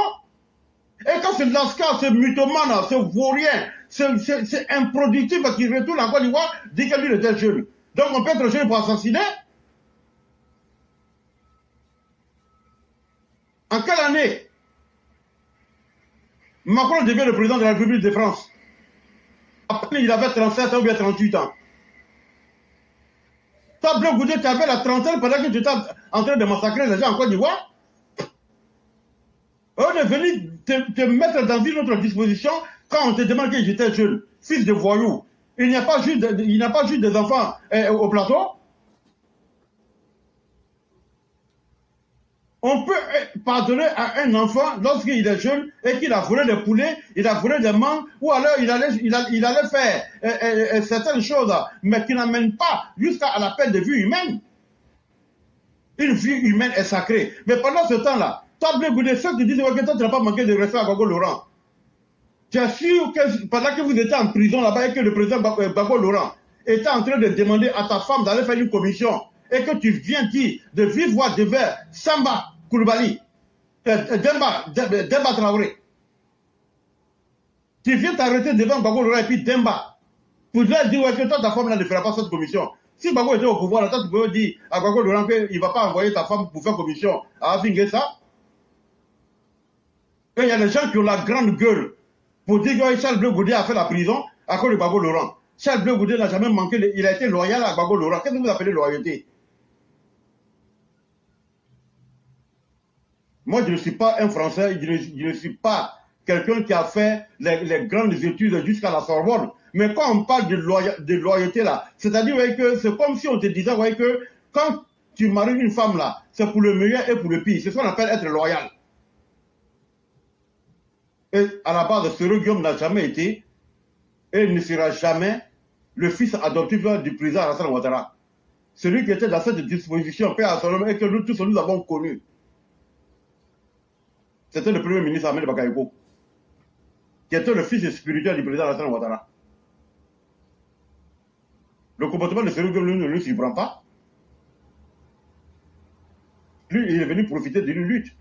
Et quand c'est Lascar, ce mythomane, ce vaurien, c'est improductif qui retourne en Côte d'Ivoire, dit que lui était jeune. Donc on peut être jeune pour assassiner. En quelle année Macron devient le président de la République de France? Après, il avait 37 ans ou bien 38 ans. Toi, Blé Goudé, tu avais la trentaine pendant que tu étais en train de massacrer les gens en Côte d'Ivoire. On est venu te mettre dans une autre disposition quand on te demande que j'étais jeune, fils de voyou. Il n'y a pas juste des enfants au plateau. On peut pardonner à un enfant lorsqu'il est jeune et qu'il a volé des poulets, il a volé des mangues, ou alors il allait faire certaines choses, mais qui n'amènent pas jusqu'à la perte de vie humaine. Une vie humaine est sacrée. Mais pendant ce temps-là, toi, Blé Goudé, ceux qui disent que toi, tu n'as pas manqué de respect à Gbagbo Laurent. Tu es sûr que pendant que vous étiez en prison là-bas et que le président Gbagbo Laurent était en train de demander à ta femme d'aller faire une commission et que tu viens dire de vive voix de vers Samba Koulibaly, Demba Traoré. Tu viens t'arrêter devant Gbagbo Laurent et puis Demba pour leur dire que toi, ta femme là ne fera pas cette commission. Si Gbagbo était au pouvoir, là, toi, tu peux dire à Gbagbo Laurent qu'il ne va pas envoyer ta femme pour faire commission à Avingessa. Et il y a des gens qui ont la grande gueule pour dire que Charles Blé Goudé a fait la prison à cause de Gbagbo Laurent. Charles Blé Goudé n'a jamais manqué, il a été loyal à Gbagbo Laurent. Qu'est-ce que vous appelez loyauté? Moi, je ne suis pas un Français, je ne suis pas quelqu'un qui a fait les grandes études jusqu'à la Sorbonne. Mais quand on parle de loyauté là, c'est-à-dire que c'est comme si on te disait que quand tu maries une femme là, c'est pour le meilleur et pour le pire. C'est ce qu'on appelle être loyal. Et à la base, Soro Guillaume n'a jamais été et ne sera jamais le fils adoptif du président Alassane Ouattara. Celui qui était dans cette disposition, Père Assolom, et que nous tous nous avons connu. C'était le premier ministre Ahmed Bakayoko, qui était le fils spirituel du président Alassane Ouattara. Le comportement de Soro Guillaume ne lui surprend pas. Lui, il est venu profiter d'une lutte.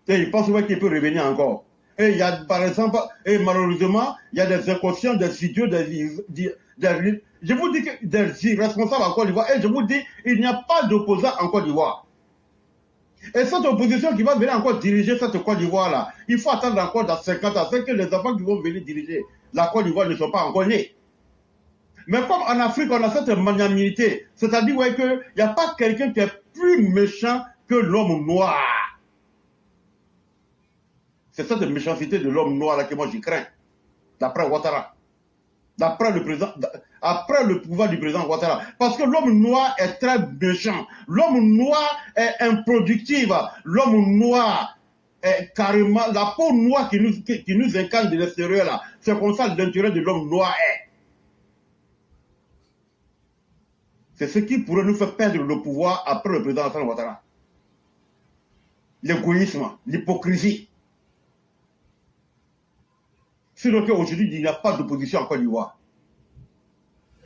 Et il pense qu'il peut revenir encore. Et il y a, par exemple, et malheureusement, il y a des inconscients, des idiots, je vous dis que des irresponsables en Côte d'Ivoire, et je vous dis, il n'y a pas d'opposant en Côte d'Ivoire. Et cette opposition qui va venir encore diriger cette Côte d'Ivoire-là, il faut attendre encore dans 50 ans, c'est que les enfants qui vont venir diriger la Côte d'Ivoire ne sont pas encore nés. Mais comme en Afrique, on a cette magnanimité, c'est-à-dire qu'il n'y a pas quelqu'un qui est plus méchant que l'homme noir. C'est cette méchanceté de l'homme noir là que moi j'y crains, d'après Ouattara, d'après le président, après le pouvoir du président Ouattara. Parce que l'homme noir est très méchant, l'homme noir est improductif, l'homme noir est carrément, la peau noire qui nous incarne de l'extérieur là, c'est comme ça l'intérêt de l'homme noir est. C'est ce qui pourrait nous faire perdre le pouvoir après le président Alassane Ouattara. L'égoïsme, l'hypocrisie. Sinon qu'aujourd'hui, il n'y a pas d'opposition en Côte d'Ivoire.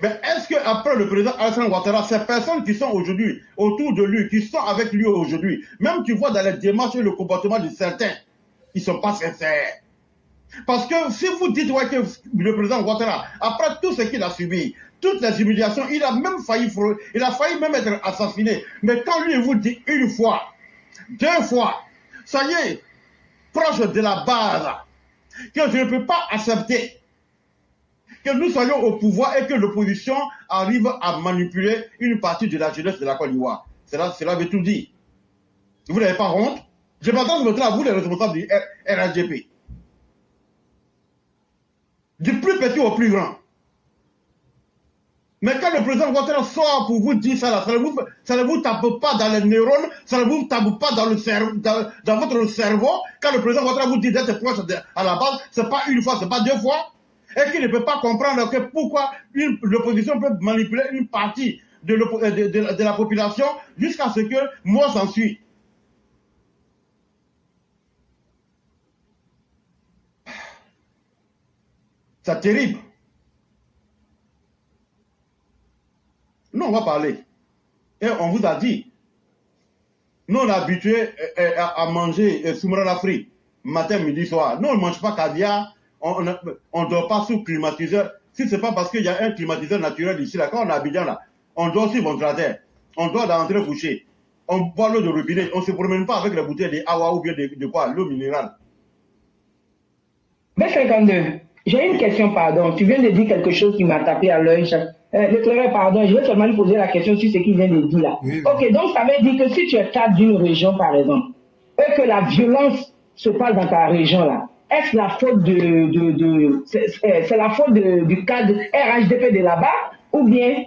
Mais est-ce qu'après le président Alassane Ouattara, ces personnes qui sont aujourd'hui autour de lui, qui sont avec lui aujourd'hui, même tu vois dans les démarches et le comportement de certains, ils ne sont pas sincères. Parce que si vous dites que le président Ouattara, après tout ce qu'il a subi, toutes les humiliations, il a même failli même être assassiné. Mais quand lui vous dit une fois, deux fois, ça y est, proche de la base, que je ne peux pas accepter que nous soyons au pouvoir et que l'opposition arrive à manipuler une partie de la jeunesse de la Côte d'Ivoire. Cela veut tout dire. Vous n'avez pas honte? Je m'attends maintenant à vous, les responsables du RHDP. Du plus petit au plus grand. Mais quand le président Ouattara sort pour vous dire ça, là, ça ne vous tape pas dans les neurones, ça ne vous tape pas dans, dans votre cerveau. Quand le président Ouattara vous dit d'être proche à la base, ce n'est pas une fois, ce n'est pas deux fois. Et qu'il ne peut pas comprendre que pourquoi l'opposition peut manipuler une partie de la population jusqu'à ce que moi s'en suis. C'est terrible. Nous, on va parler. Et on vous a dit. Nous, on est habitués à manger soumara l'Afrique, matin, midi, soir. Nous, on ne mange pas caviar, on ne dort pas sous climatiseur. Si ce n'est pas parce qu'il y a un climatiseur naturel ici, là, quand on est à Abidjan, là, on dort sur ventilateur. On dort dans l'entrée couchée. On boit l'eau de robinet. On ne se promène pas avec la bouteille de awa ou bien de quoi, l'eau minérale. B52, j'ai une question, pardon. Tu viens de dire quelque chose qui m'a tapé à l'œil. L'éclaireur, pardon, je vais seulement lui poser la question sur ce qu'il vient de dire là. Oui. Ok, donc ça veut dire que si tu es cadre d'une région, par exemple, et que la violence se passe dans ta région là, est-ce la faute c'est la faute du cadre RHDP de là-bas ou bien?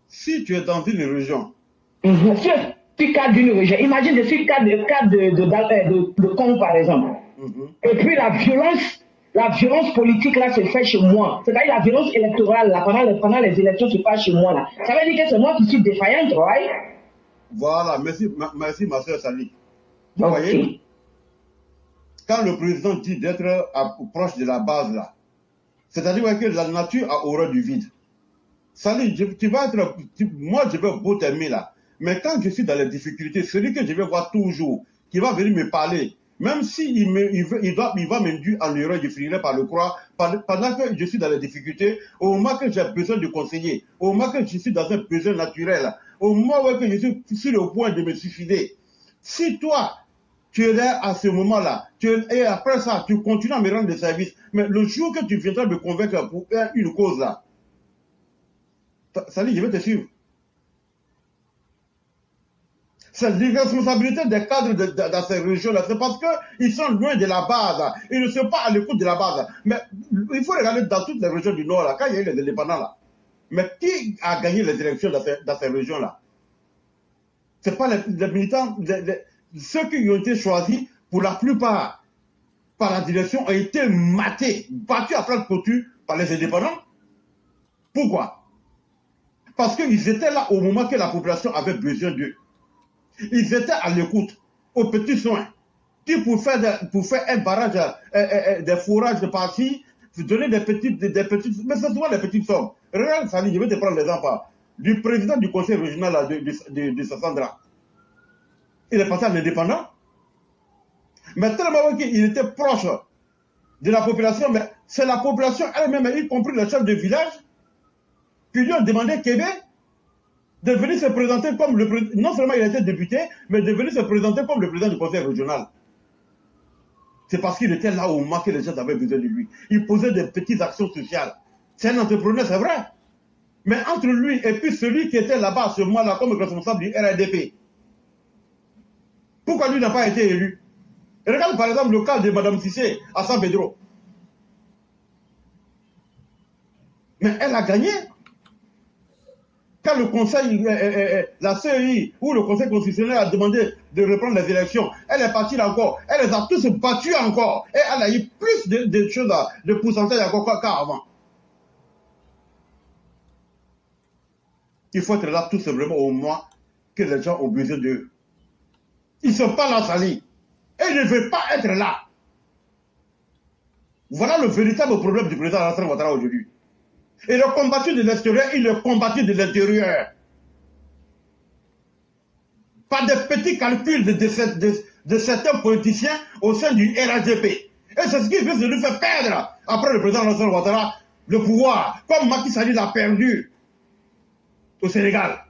Si tu es dans une région. Si tu es cadre d'une région, imagine je suis cadre de Congo par exemple. Et puis la violence politique là se fait chez moi. C'est-à-dire la violence électorale là, pendant les élections se passe chez moi là. Ça veut dire que c'est moi qui suis défaillante, right? Voilà, merci ma soeur Sali. Vous voyez, quand le président dit d'être proche de la base là, c'est-à-dire que la nature a horreur du vide. Sali, tu vas être, moi je vais beau t'aimer là, mais quand je suis dans les difficultés, celui que je vais voir toujours, qui va venir me parler, même s'il va m'induire en erreur, je finirai par le croire, pendant que je suis dans les difficultés, au moment que j'ai besoin de conseiller, au moment que je suis dans un besoin naturel, au moment où je suis sur le point de me suicider. Si toi, tu es là à ce moment-là, et après ça, tu continues à me rendre des services, mais le jour que tu viendras me convaincre pour une cause là, Salut, je vais te suivre. C'est l'irresponsabilité des cadres dans ces régions-là. C'est parce qu'ils sont loin de la base. Ils ne sont pas à l'écoute de la base. Mais il faut regarder dans toutes les régions du Nord, là, quand il y a eu les indépendants, là. Mais qui a gagné les élections dans ces régions-là? Ce n'est pas les militants, ceux qui ont été choisis, pour la plupart, par la direction, ont été matés, battus à plat de couture par les indépendants. Pourquoi? Parce qu'ils étaient là au moment que la population avait besoin d'eux. Ils étaient à l'écoute, aux petits soins. Qui pour faire un barrage, des fourrages de partie, donner des petites, mais c'est souvent des petites sommes. Regarde, Sali, je vais te prendre l'exemple du président du conseil régional là, de Sassandra. Il est passé à l'indépendant. Mais tellement qu'il était proche de la population, mais c'est la population elle-même, y compris le chef de village, qui lui ont demandé Québec de venir se présenter comme le président. Non seulement il était député, mais de venir se présenter comme le président du conseil régional. C'est parce qu'il était là au moment que les gens avaient besoin de lui. Il posait des petites actions sociales. C'est un entrepreneur, c'est vrai. Mais entre lui et puis celui qui était là-bas à ce moment-là comme responsable du RHDP, pourquoi lui n'a pas été élu? Et regarde par exemple le cas de Mme Cissé à San Pedro. Mais elle a gagné. Quand le conseil, la CEI ou le conseil constitutionnel a demandé de reprendre les élections, elle est partie encore. Elle les a tous battus encore. Et elle a eu plus de choses, de pourcentage encore qu'avant. Il faut être là tout simplement au moment que les gens ont besoin d'eux. Ils ne sont pas là, Sali. Et ils ne veulent pas être là. Voilà le véritable problème du président Alassane Ouattara aujourd'hui. Et le combattu de l'extérieur, il est combattu de l'intérieur. Par des petits calculs de certains politiciens au sein du RHDP. Et c'est ce qui risque de nous faire perdre, après le président Alassane Ouattara, le pouvoir, comme Macky Sall l'a perdu au Sénégal.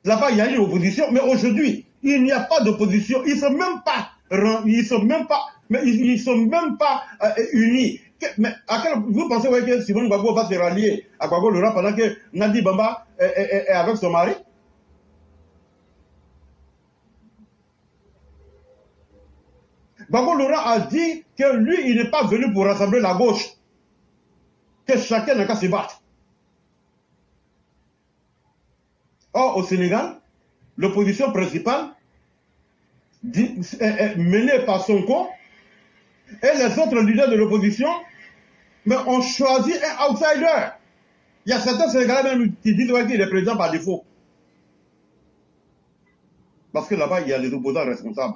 Là-bas, il y a une opposition, mais aujourd'hui, il n'y a pas d'opposition. Ils ne sont même pas, unis. Mais vous pensez que Simone Gbagbo va se rallier à Gbagbo Laurent pendant que Nadi Bamba est avec son mari? Gbagbo Laurent a dit que lui, il n'est pas venu pour rassembler la gauche. Que chacun n'a qu'à se battre. Or, au Sénégal, l'opposition principale, menée par Sonko, et les autres leaders de l'opposition, mais ont choisi un outsider. Il y a certains Sénégalais même qui disent qu'il est président par défaut. Parce que là-bas, il y a les opposants responsables.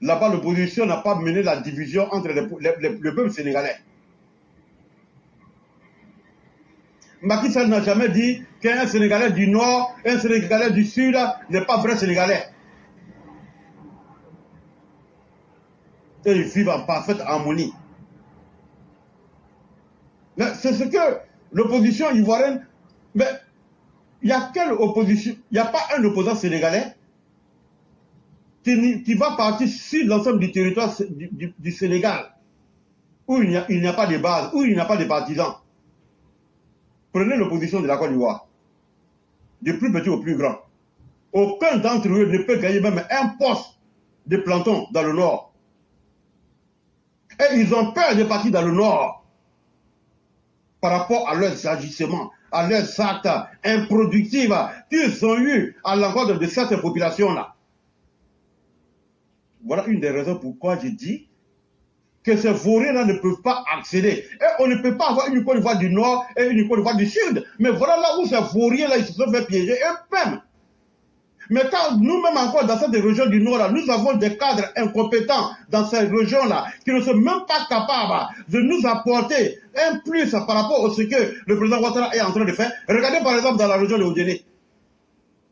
Là-bas, l'opposition n'a pas mené la division entre le peuple sénégalais. Macky Sall n'a jamais dit qu'un Sénégalais du Nord, un Sénégalais du Sud n'est pas vrai Sénégalais. Et ils vivent en parfaite harmonie. C'est ce que l'opposition ivoirienne... Mais il y a quelle opposition? Il n'y a pas un opposant sénégalais qui va partir sur l'ensemble du territoire du Sénégal, où il n'y a pas de base, où il n'y a pas de partisans. Prenez l'opposition de la Côte d'Ivoire, du plus petit au plus grand. Aucun d'entre eux ne peut gagner même un poste de planton dans le Nord. Et ils ont peur de partir dans le Nord par rapport à leurs agissements, à leurs actes improductifs qu'ils ont eu à l'encontre de cette population-là. Voilà une des raisons pourquoi je dis que ces vauriens-là ne peuvent pas accéder. Et on ne peut pas avoir une Côte d'Ivoire du Nord et une Côte d'Ivoire du Sud. Mais voilà là où ces vauriens-là, ils se sont fait piéger eux-mêmes. Mais quand nous-mêmes encore dans cette région du Nord, là, nous avons des cadres incompétents dans ces régions-là qui ne sont même pas capables de nous apporter un plus par rapport à ce que le président Ouattara est en train de faire. Regardez par exemple dans la région de Odéné.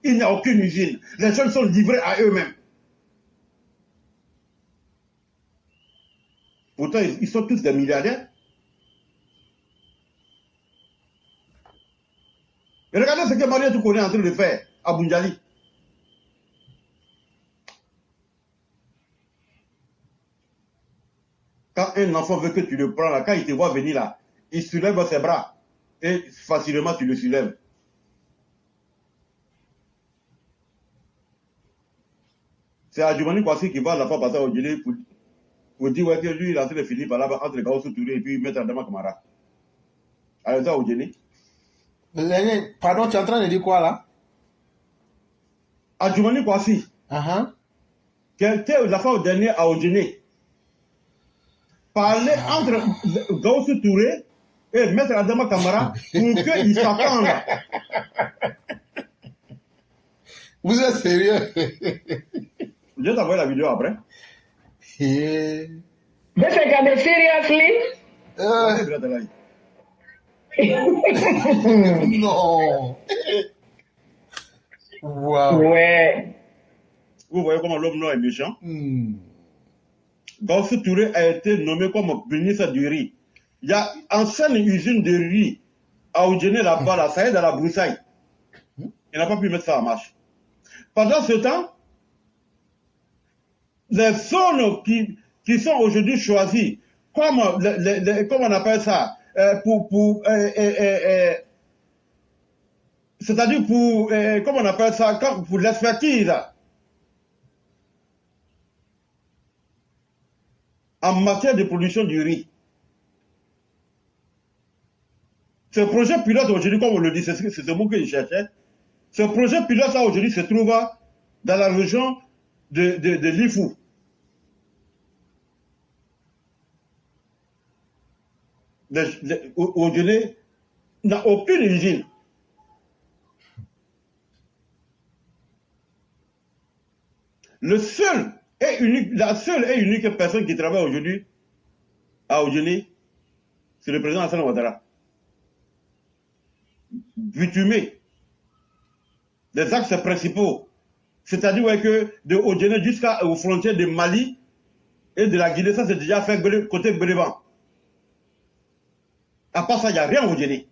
Il n'y a aucune usine. Les jeunes sont livrés à eux-mêmes. Pourtant, ils sont tous des milliardaires. Et regardez ce que Maria Toukoune est en train de faire à Boundiali. Quand un enfant veut que tu le prends là, quand il te voit venir là, il soulève ses bras et facilement tu le soulèves. C'est Adjoumani Kwasi qui va la fois passer au Djélé pour dire ouais, que lui, il est en train de finir par là, entre Gaoussou Touré et puis mettre Adama Kamara. Alors ça, au Djélé. Pardon, tu es en train de dire quoi là? Adjoumani Kwasi. Qui était la fois au dernier à Odjéné. Parler entre Gaoussou Touré et mettre Adama Kamara pour qu'ils s'attendent. Vous êtes sérieux? Je vais t'envoyer la vidéo après. This is gonna seriously? Non. Wow. Ouais. Vous voyez comment l'homme noir est méchant? Gaoussou Touré a été nommé comme ministre du riz. Il y a une ancienne usine de riz à Odjéné là-bas, là, ça est dans la broussaille. Il n'a pas pu mettre ça en marche. Pendant ce temps, les zones qui sont aujourd'hui choisies comme, comment on appelle ça, c'est-à-dire pour, comment on appelle ça, pour l'expertise en matière de production du riz. Ce projet pilote aujourd'hui, comme on le dit, c'est ce mot que je cherchais. Ce projet pilote là aujourd'hui se trouve dans la région de Lifou. Odjéné n'a aucune usine. La seule et unique personne qui travaille aujourd'hui à Odjéné, c'est le président Alassane Ouattara. Bitumé les axes principaux, c'est-à-dire ouais, que de Odjéné jusqu'aux frontières de Mali et de la Guinée, ça c'est déjà fait côté Béréban. À part ça, il n'y a rien au Djéné.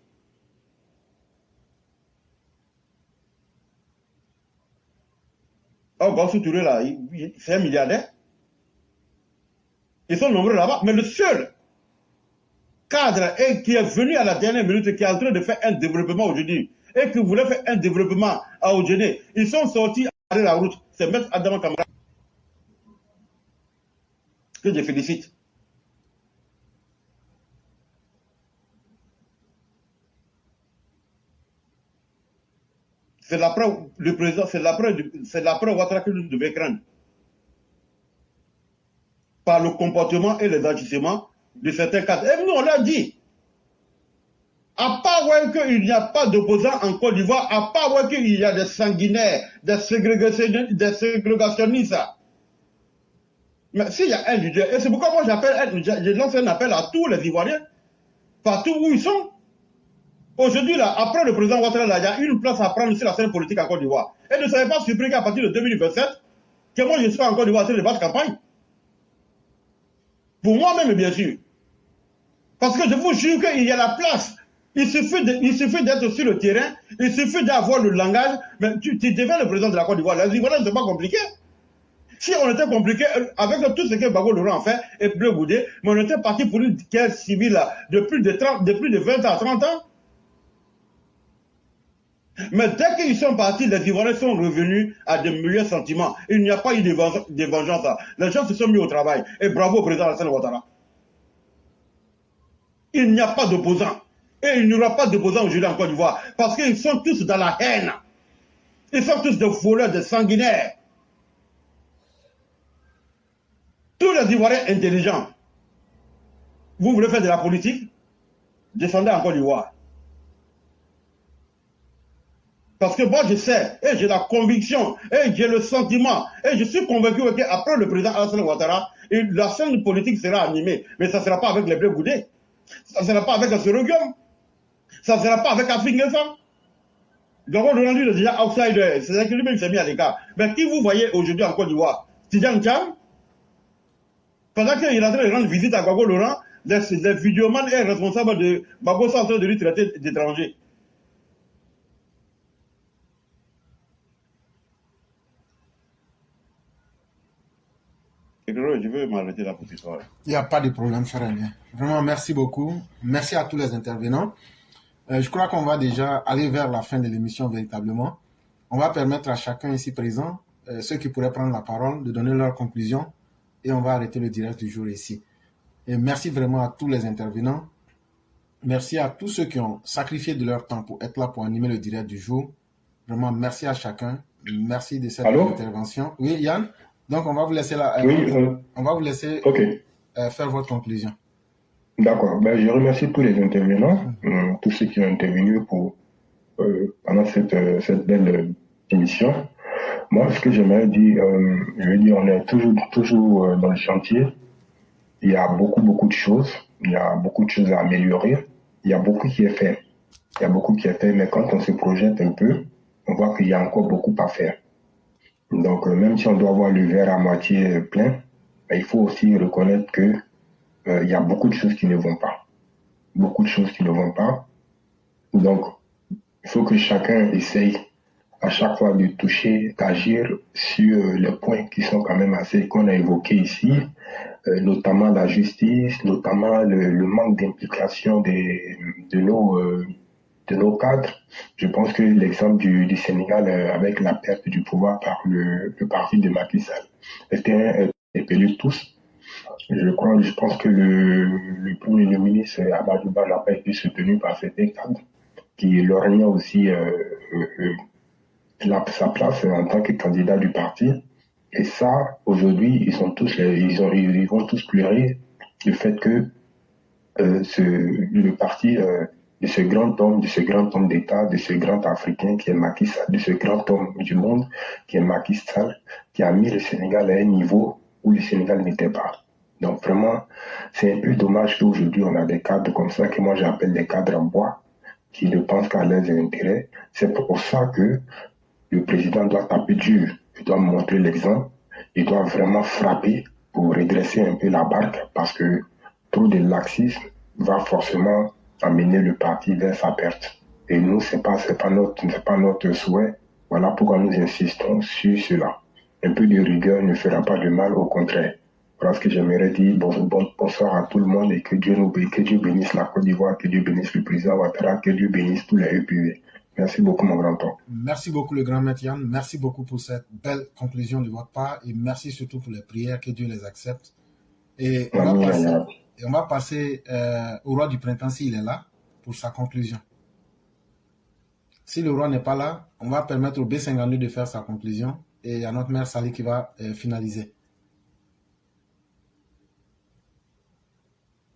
Oh, Gassou Touré, là, c'est un milliardaire. Ils sont nombreux là-bas. Mais le seul cadre qui est venu à la dernière minute, qui est en train de faire un développement aujourd'hui, et qui voulait faire un développement à Odjéné, ils sont sortis à la route. C'est M. Adama Kamara que je félicite. C'est la preuve, le président, c'est la preuve Ouattara que nous devons craindre. Par le comportement et les agissements de certains cadres. Et nous, on l'a dit. À part voir qu'il n'y a pas d'opposants en Côte d'Ivoire, à part voir qu'il y a des sanguinaires, des ségrégationnistes. Mais s'il y a un leader, et c'est pourquoi moi je lance un appel à tous les Ivoiriens, partout où ils sont. Aujourd'hui, là, après le président Ouattara, il y a une place à prendre sur la scène politique en Côte d'Ivoire. Et ne soyez pas surpris qu'à partir de 2027, que moi je sois en Côte d'Ivoire sur les bases campagnes. Pour moi-même, bien sûr. Parce que je vous jure qu'il y a la place. Il suffit d'être sur le terrain, il suffit d'avoir le langage. Mais tu deviens le président de la Côte d'Ivoire. Les Ivoiriens, ce n'est pas compliqué. Si on était compliqué, avec tout ce que Gbagbo Laurent a fait, et Bleu Goudé, mais on était parti pour une guerre civile de plus de 20 à 30 ans. Mais dès qu'ils sont partis, les Ivoiriens sont revenus à de meilleurs sentiments. Il n'y a pas eu de vengeance. Les gens se sont mis au travail. Et bravo au président Alassane Ouattara. Il n'y a pas d'opposants. Et il n'y aura pas d'opposants aujourd'hui en Côte d'Ivoire. Parce qu'ils sont tous dans la haine. Ils sont tous des voleurs, des sanguinaires. Tous les Ivoiriens intelligents. Vous voulez faire de la politique? Descendez en Côte d'Ivoire. Parce que moi je sais, et j'ai la conviction, et j'ai le sentiment, et je suis convaincu qu'après le président Alassane Ouattara, la scène politique sera animée. Mais ça ne sera pas avec les Bleu Goudé. Ça ne sera pas avec Assorogium. Ça ne sera pas avec Afrique Ngessa. Donc on est déjà outsider. C'est-à-dire que lui-même s'est mis à l'écart. Mais qui vous voyez aujourd'hui en Côte d'Ivoire? Tidjane Thiam? Pendant qu'il est en train de rendre visite à Gbagbo Laurent, les vidéomans et responsables de Gbagbo sont en train de lui traiter d'étranger. Je veux m'arrêter là pour ce soir. Il n'y a pas de problème, cher ami. Vraiment, merci beaucoup. Merci à tous les intervenants. Je crois qu'on va déjà aller vers la fin de l'émission véritablement. On va permettre à chacun ici présent, ceux qui pourraient prendre la parole, de donner leurs conclusions et on va arrêter le direct du jour ici. Et merci vraiment à tous les intervenants. Merci à tous ceux qui ont sacrifié de leur temps pour être là pour animer le direct du jour. Vraiment, merci à chacun. Merci de cette intervention. Oui, Yann? Donc, on va vous laisser là. On va vous laisser faire votre conclusion. D'accord. Ben, je remercie tous les intervenants, tous ceux qui ont intervenu pendant cette belle émission. Moi, ce que j'aimerais dire, je veux dire, on est toujours dans le chantier. Il y a beaucoup de choses. Il y a beaucoup de choses à améliorer. Il y a beaucoup qui est fait. Mais quand on se projette un peu, on voit qu'il y a encore beaucoup à faire. Donc, même si on doit avoir le verre à moitié plein, il faut aussi reconnaître que il y a beaucoup de choses qui ne vont pas. Donc, il faut que chacun essaye à chaque fois de toucher, d'agir sur les points qui sont quand même assez qu'on a évoqués ici, notamment la justice, notamment le manque d'implication de nos cadres. Je pense que l'exemple du Sénégal avec la perte du pouvoir par le parti de Macky Sall était interpellé tous. Je pense que le premier ministre Amadou Ba n'a pas été soutenu par certains cadres qui lorgnaient aussi sa place en tant que candidat du parti. Et ça, aujourd'hui, ils vont tous pleurer le fait que le parti de ce grand homme d'État, de ce grand Africain qui est Macky Sall, de ce grand homme du monde qui est Macky Sall, qui a mis le Sénégal à un niveau où le Sénégal n'était pas. Donc vraiment, c'est un peu dommage qu'aujourd'hui on a des cadres comme ça, que moi j'appelle des cadres en bois, qui ne pensent qu'à leurs intérêts. C'est pour ça que le président doit taper dur, il doit montrer l'exemple, il doit vraiment frapper pour redresser un peu la barque, parce que trop de laxisme va forcément amener le parti vers sa perte. Et nous, c'est pas notre souhait. Voilà pourquoi nous insistons sur cela. Un peu de rigueur ne fera pas de mal, au contraire. Voilà ce que j'aimerais dire. Bonsoir à tout le monde et que Dieu bénisse la Côte d'Ivoire, que Dieu bénisse le président Ouattara, que Dieu bénisse tous les EPV. Merci beaucoup, mon grand-père. Merci beaucoup, le grand maître Yann. Merci beaucoup pour cette belle conclusion de votre part et merci surtout pour les prières, que Dieu les accepte. Et on va passer au roi du printemps s'il est là pour sa conclusion. Si le roi n'est pas là, on va permettre au B52 de faire sa conclusion et à notre mère Sali qui va finaliser.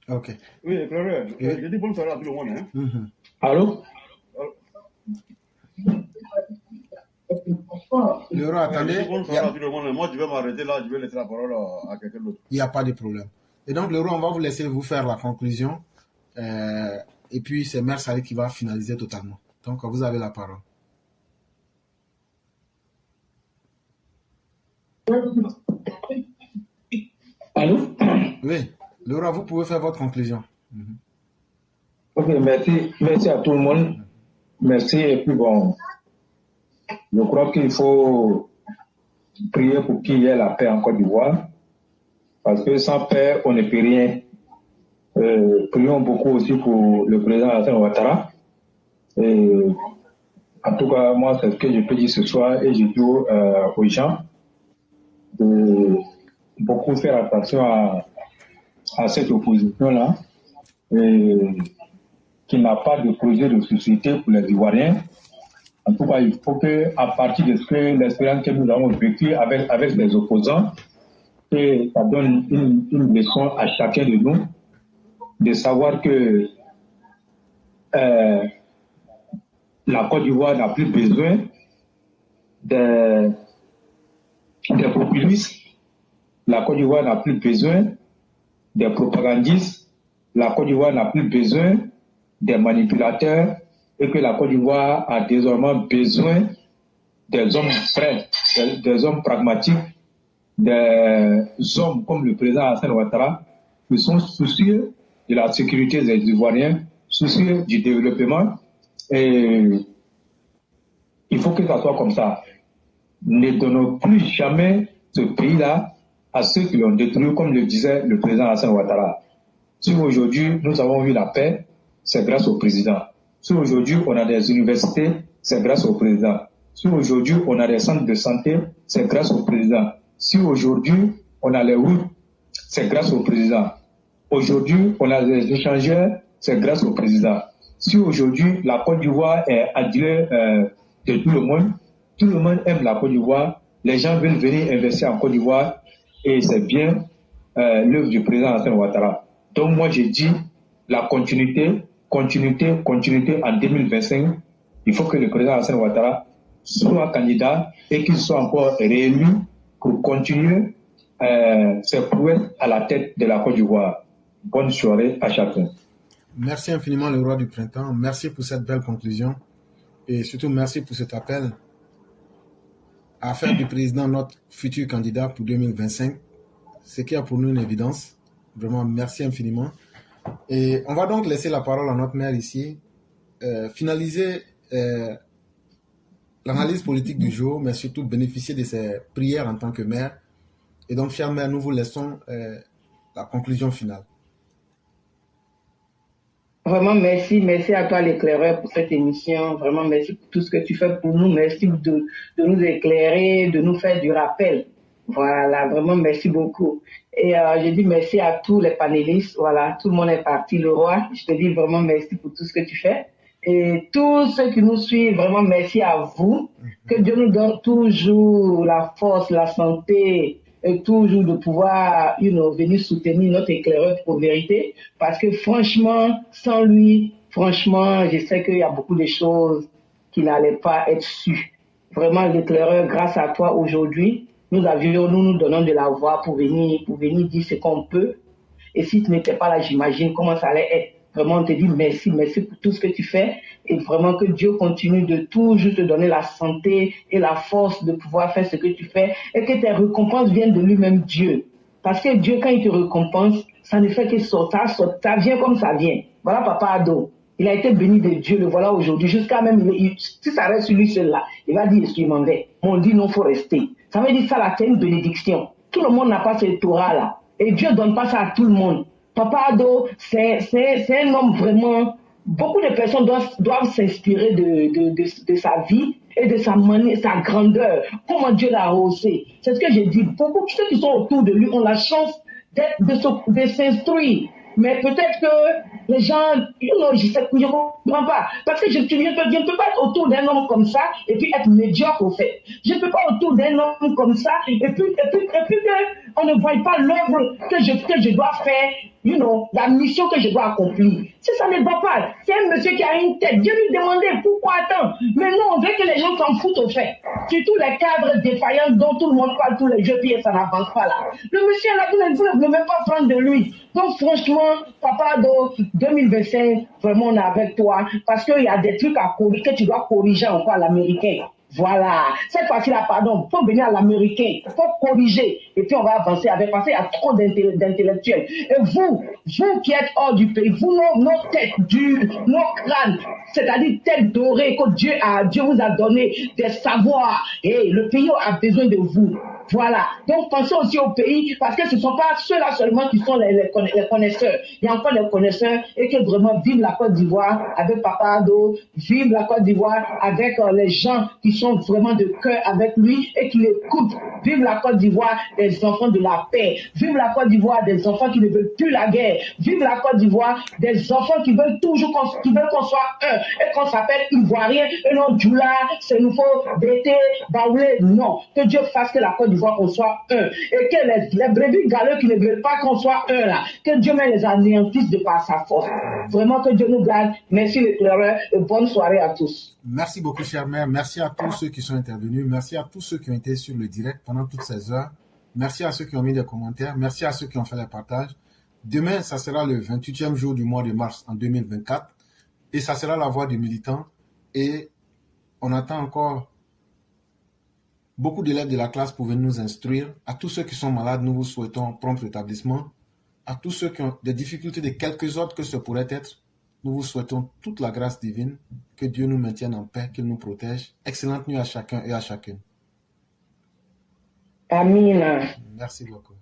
Ok. Oui, frère, je dis bonne soirée à tout le monde. Hein. Allô? Le roi, attendez. Bonne soirée à tout le monde. Moi, je vais m'arrêter là, je vais laisser la parole à quelqu'un d'autre. Il n'y a pas de problème. Et donc, le roi, on va vous laisser vous faire la conclusion. Et puis, c'est Mère Sali qui va finaliser totalement. Donc, vous avez la parole. Allô? Oui. Le roi, vous pouvez faire votre conclusion. Ok, merci à tout le monde. Merci. Et puis bon, je crois qu'il faut prier pour qu'il y ait la paix en Côte d'Ivoire. Parce que sans paix, on ne peut rien. Prions beaucoup aussi pour le président Alassane Ouattara. En tout cas, moi, c'est ce que je peux dire ce soir et je dis aux gens de beaucoup faire attention à cette opposition-là, qui n'a pas de projet de société pour les Ivoiriens. En tout cas, il faut qu'à partir de l'expérience que nous avons vécue avec les opposants, que ça donne une leçon à chacun de nous, de savoir que la Côte d'Ivoire n'a plus besoin des populistes, la Côte d'Ivoire n'a plus besoin des propagandistes, la Côte d'Ivoire n'a plus besoin des manipulateurs et que la Côte d'Ivoire a désormais besoin des hommes prêts, des hommes pragmatiques, des hommes comme le président Alassane Ouattara qui sont soucieux de la sécurité des Ivoiriens, soucieux du développement. Et il faut que ça soit comme ça. Ne donnons plus jamais ce pays-là à ceux qui l'ont détruit, comme le disait le président Alassane Ouattara. Si aujourd'hui nous avons eu la paix, c'est grâce au président. Si aujourd'hui on a des universités, c'est grâce au président. Si aujourd'hui on a des centres de santé, c'est grâce au président. Si aujourd'hui on a les routes, c'est grâce au président. Aujourd'hui on a des échangeurs, c'est grâce au président. Si aujourd'hui la Côte d'Ivoire est adulée de tout le monde aime la Côte d'Ivoire, les gens veulent venir investir en Côte d'Ivoire et c'est bien l'œuvre du président Alassane Ouattara. Donc moi je dis la continuité en 2025. Il faut que le président Alassane Ouattara soit candidat et qu'il soit encore réélu pour continuer ses prouesses à la tête de la Côte d'Ivoire. Bonne soirée à chacun. Merci infiniment le roi du printemps. Merci pour cette belle conclusion. Et surtout merci pour cet appel à faire du président notre futur candidat pour 2025. Ce qui est pour nous une évidence. Vraiment, merci infiniment. Et on va donc laisser la parole à notre maire ici, finaliser l'analyse politique du jour, mais surtout bénéficier de ses prières en tant que maire. Et donc, cher maire, nous vous laissons la conclusion finale. Vraiment, merci à toi l'éclaireur pour cette émission. Vraiment, merci pour tout ce que tu fais pour nous. Merci de nous éclairer, de nous faire du rappel. Voilà, vraiment, merci beaucoup. Et je dis merci à tous les panélistes. Voilà, tout le monde est parti, le roi. Je te dis vraiment merci pour tout ce que tu fais. Et tous ceux qui nous suivent, vraiment merci à vous. Que Dieu nous donne toujours la force, la santé, et toujours de pouvoir venir soutenir notre éclaireur pour vérité. Parce que franchement, sans lui, je sais qu'il y a beaucoup de choses qui n'allaient pas être sues. Vraiment, l'éclaireur, grâce à toi aujourd'hui, nous donnons de la voix pour venir dire ce qu'on peut. Et si tu n'étais pas là, j'imagine comment ça allait être. Vraiment, on te dit merci pour tout ce que tu fais. Et vraiment que Dieu continue de toujours te donner la santé et la force de pouvoir faire ce que tu fais. Et que tes récompenses viennent de lui-même, Dieu. Parce que Dieu, quand il te récompense, ça ne fait que sortir, ça vient comme ça vient. Voilà Papa Ado. Il a été béni de Dieu, le voilà aujourd'hui. Jusqu'à même, si ça reste sur lui seul là, il va dire, je m'en vais. On dit non, il faut rester. Ça veut dire ça là, c'est une bénédiction. Tout le monde n'a pas ce Torah là. Et Dieu ne donne pas ça à tout le monde. Papa Ado, c'est un homme vraiment... Beaucoup de personnes doivent s'inspirer de sa vie et de sa manière, sa grandeur, comment Dieu l'a rehaussé. C'est ce que j'ai dit. Beaucoup de ceux qui sont autour de lui ont la chance de s'instruire. Mais peut-être que les gens, je ne comprends pas. Parce que je ne peux pas être autour d'un homme comme ça et puis être médiocre au fait. Je ne peux pas être autour d'un homme comme ça et puis qu'on ne voit pas l'œuvre que je dois faire, la mission que je dois accomplir. Si ça ne va pas, c'est un monsieur qui a une tête. Dieu lui demandait pourquoi attendre. Mais non, on veut que les gens s'en foutent au fait. Surtout les cadres défaillants dont tout le monde parle tous les jours et ça n'avance pas là. Le monsieur là, vous ne pouvez même pas prendre de lui. Donc franchement, Papa Ado, 2025, vraiment on est avec toi parce qu'il y a des trucs à corriger que tu dois corriger encore à l'américain. Voilà. Cette fois-ci-là, pardon, il faut venir à l'américain, il faut corriger et puis on va avancer avec parce qu'il y a trop d'intellectuels. Et vous qui êtes hors du pays, vous, nos têtes dures, nos crânes, c'est-à-dire têtes dorées que Dieu vous a donné des savoirs et le pays a besoin de vous. Voilà. Donc, pensez aussi au pays, parce que ce ne sont pas ceux-là seulement qui sont les connaisseurs. Il y a encore les connaisseurs et que vraiment vive la Côte d'Ivoire avec Papa Ado, vive la Côte d'Ivoire avec les gens qui sont vraiment de cœur avec lui et qui l'écoutent. Vive la Côte d'Ivoire des enfants de la paix. Vive la Côte d'Ivoire des enfants qui ne veulent plus la guerre. Vive la Côte d'Ivoire des enfants qui veulent toujours qu'on soit un et qu'on s'appelle Ivoirien et non Djoula, c'est nouveau, Bété, Baoulé. Non. Que Dieu fasse que la Côte d'Ivoire qu'on soit un. Et que les brebis galeux qui ne veulent pas qu'on soit un là, que Dieu me les anéantisse de par sa force. Vraiment que Dieu nous garde. Merci l'éclaireur et bonne soirée à tous. Merci beaucoup, chère mère. Merci à tous ceux qui sont intervenus. Merci à tous ceux qui ont été sur le direct pendant toutes ces heures. Merci à ceux qui ont mis des commentaires. Merci à ceux qui ont fait les partages. Demain, ça sera le 28e jour du mois de mars en 2024. Et ça sera la voix des militants. Et on attend encore beaucoup d'élèves de la classe pour venir nous instruire. À tous ceux qui sont malades, nous vous souhaitons prompt rétablissement. À tous ceux qui ont des difficultés de quelques autres que ce pourrait être, nous vous souhaitons toute la grâce divine. Que Dieu nous maintienne en paix, qu'il nous protège. Excellente nuit à chacun et à chacune. Amen. Merci beaucoup.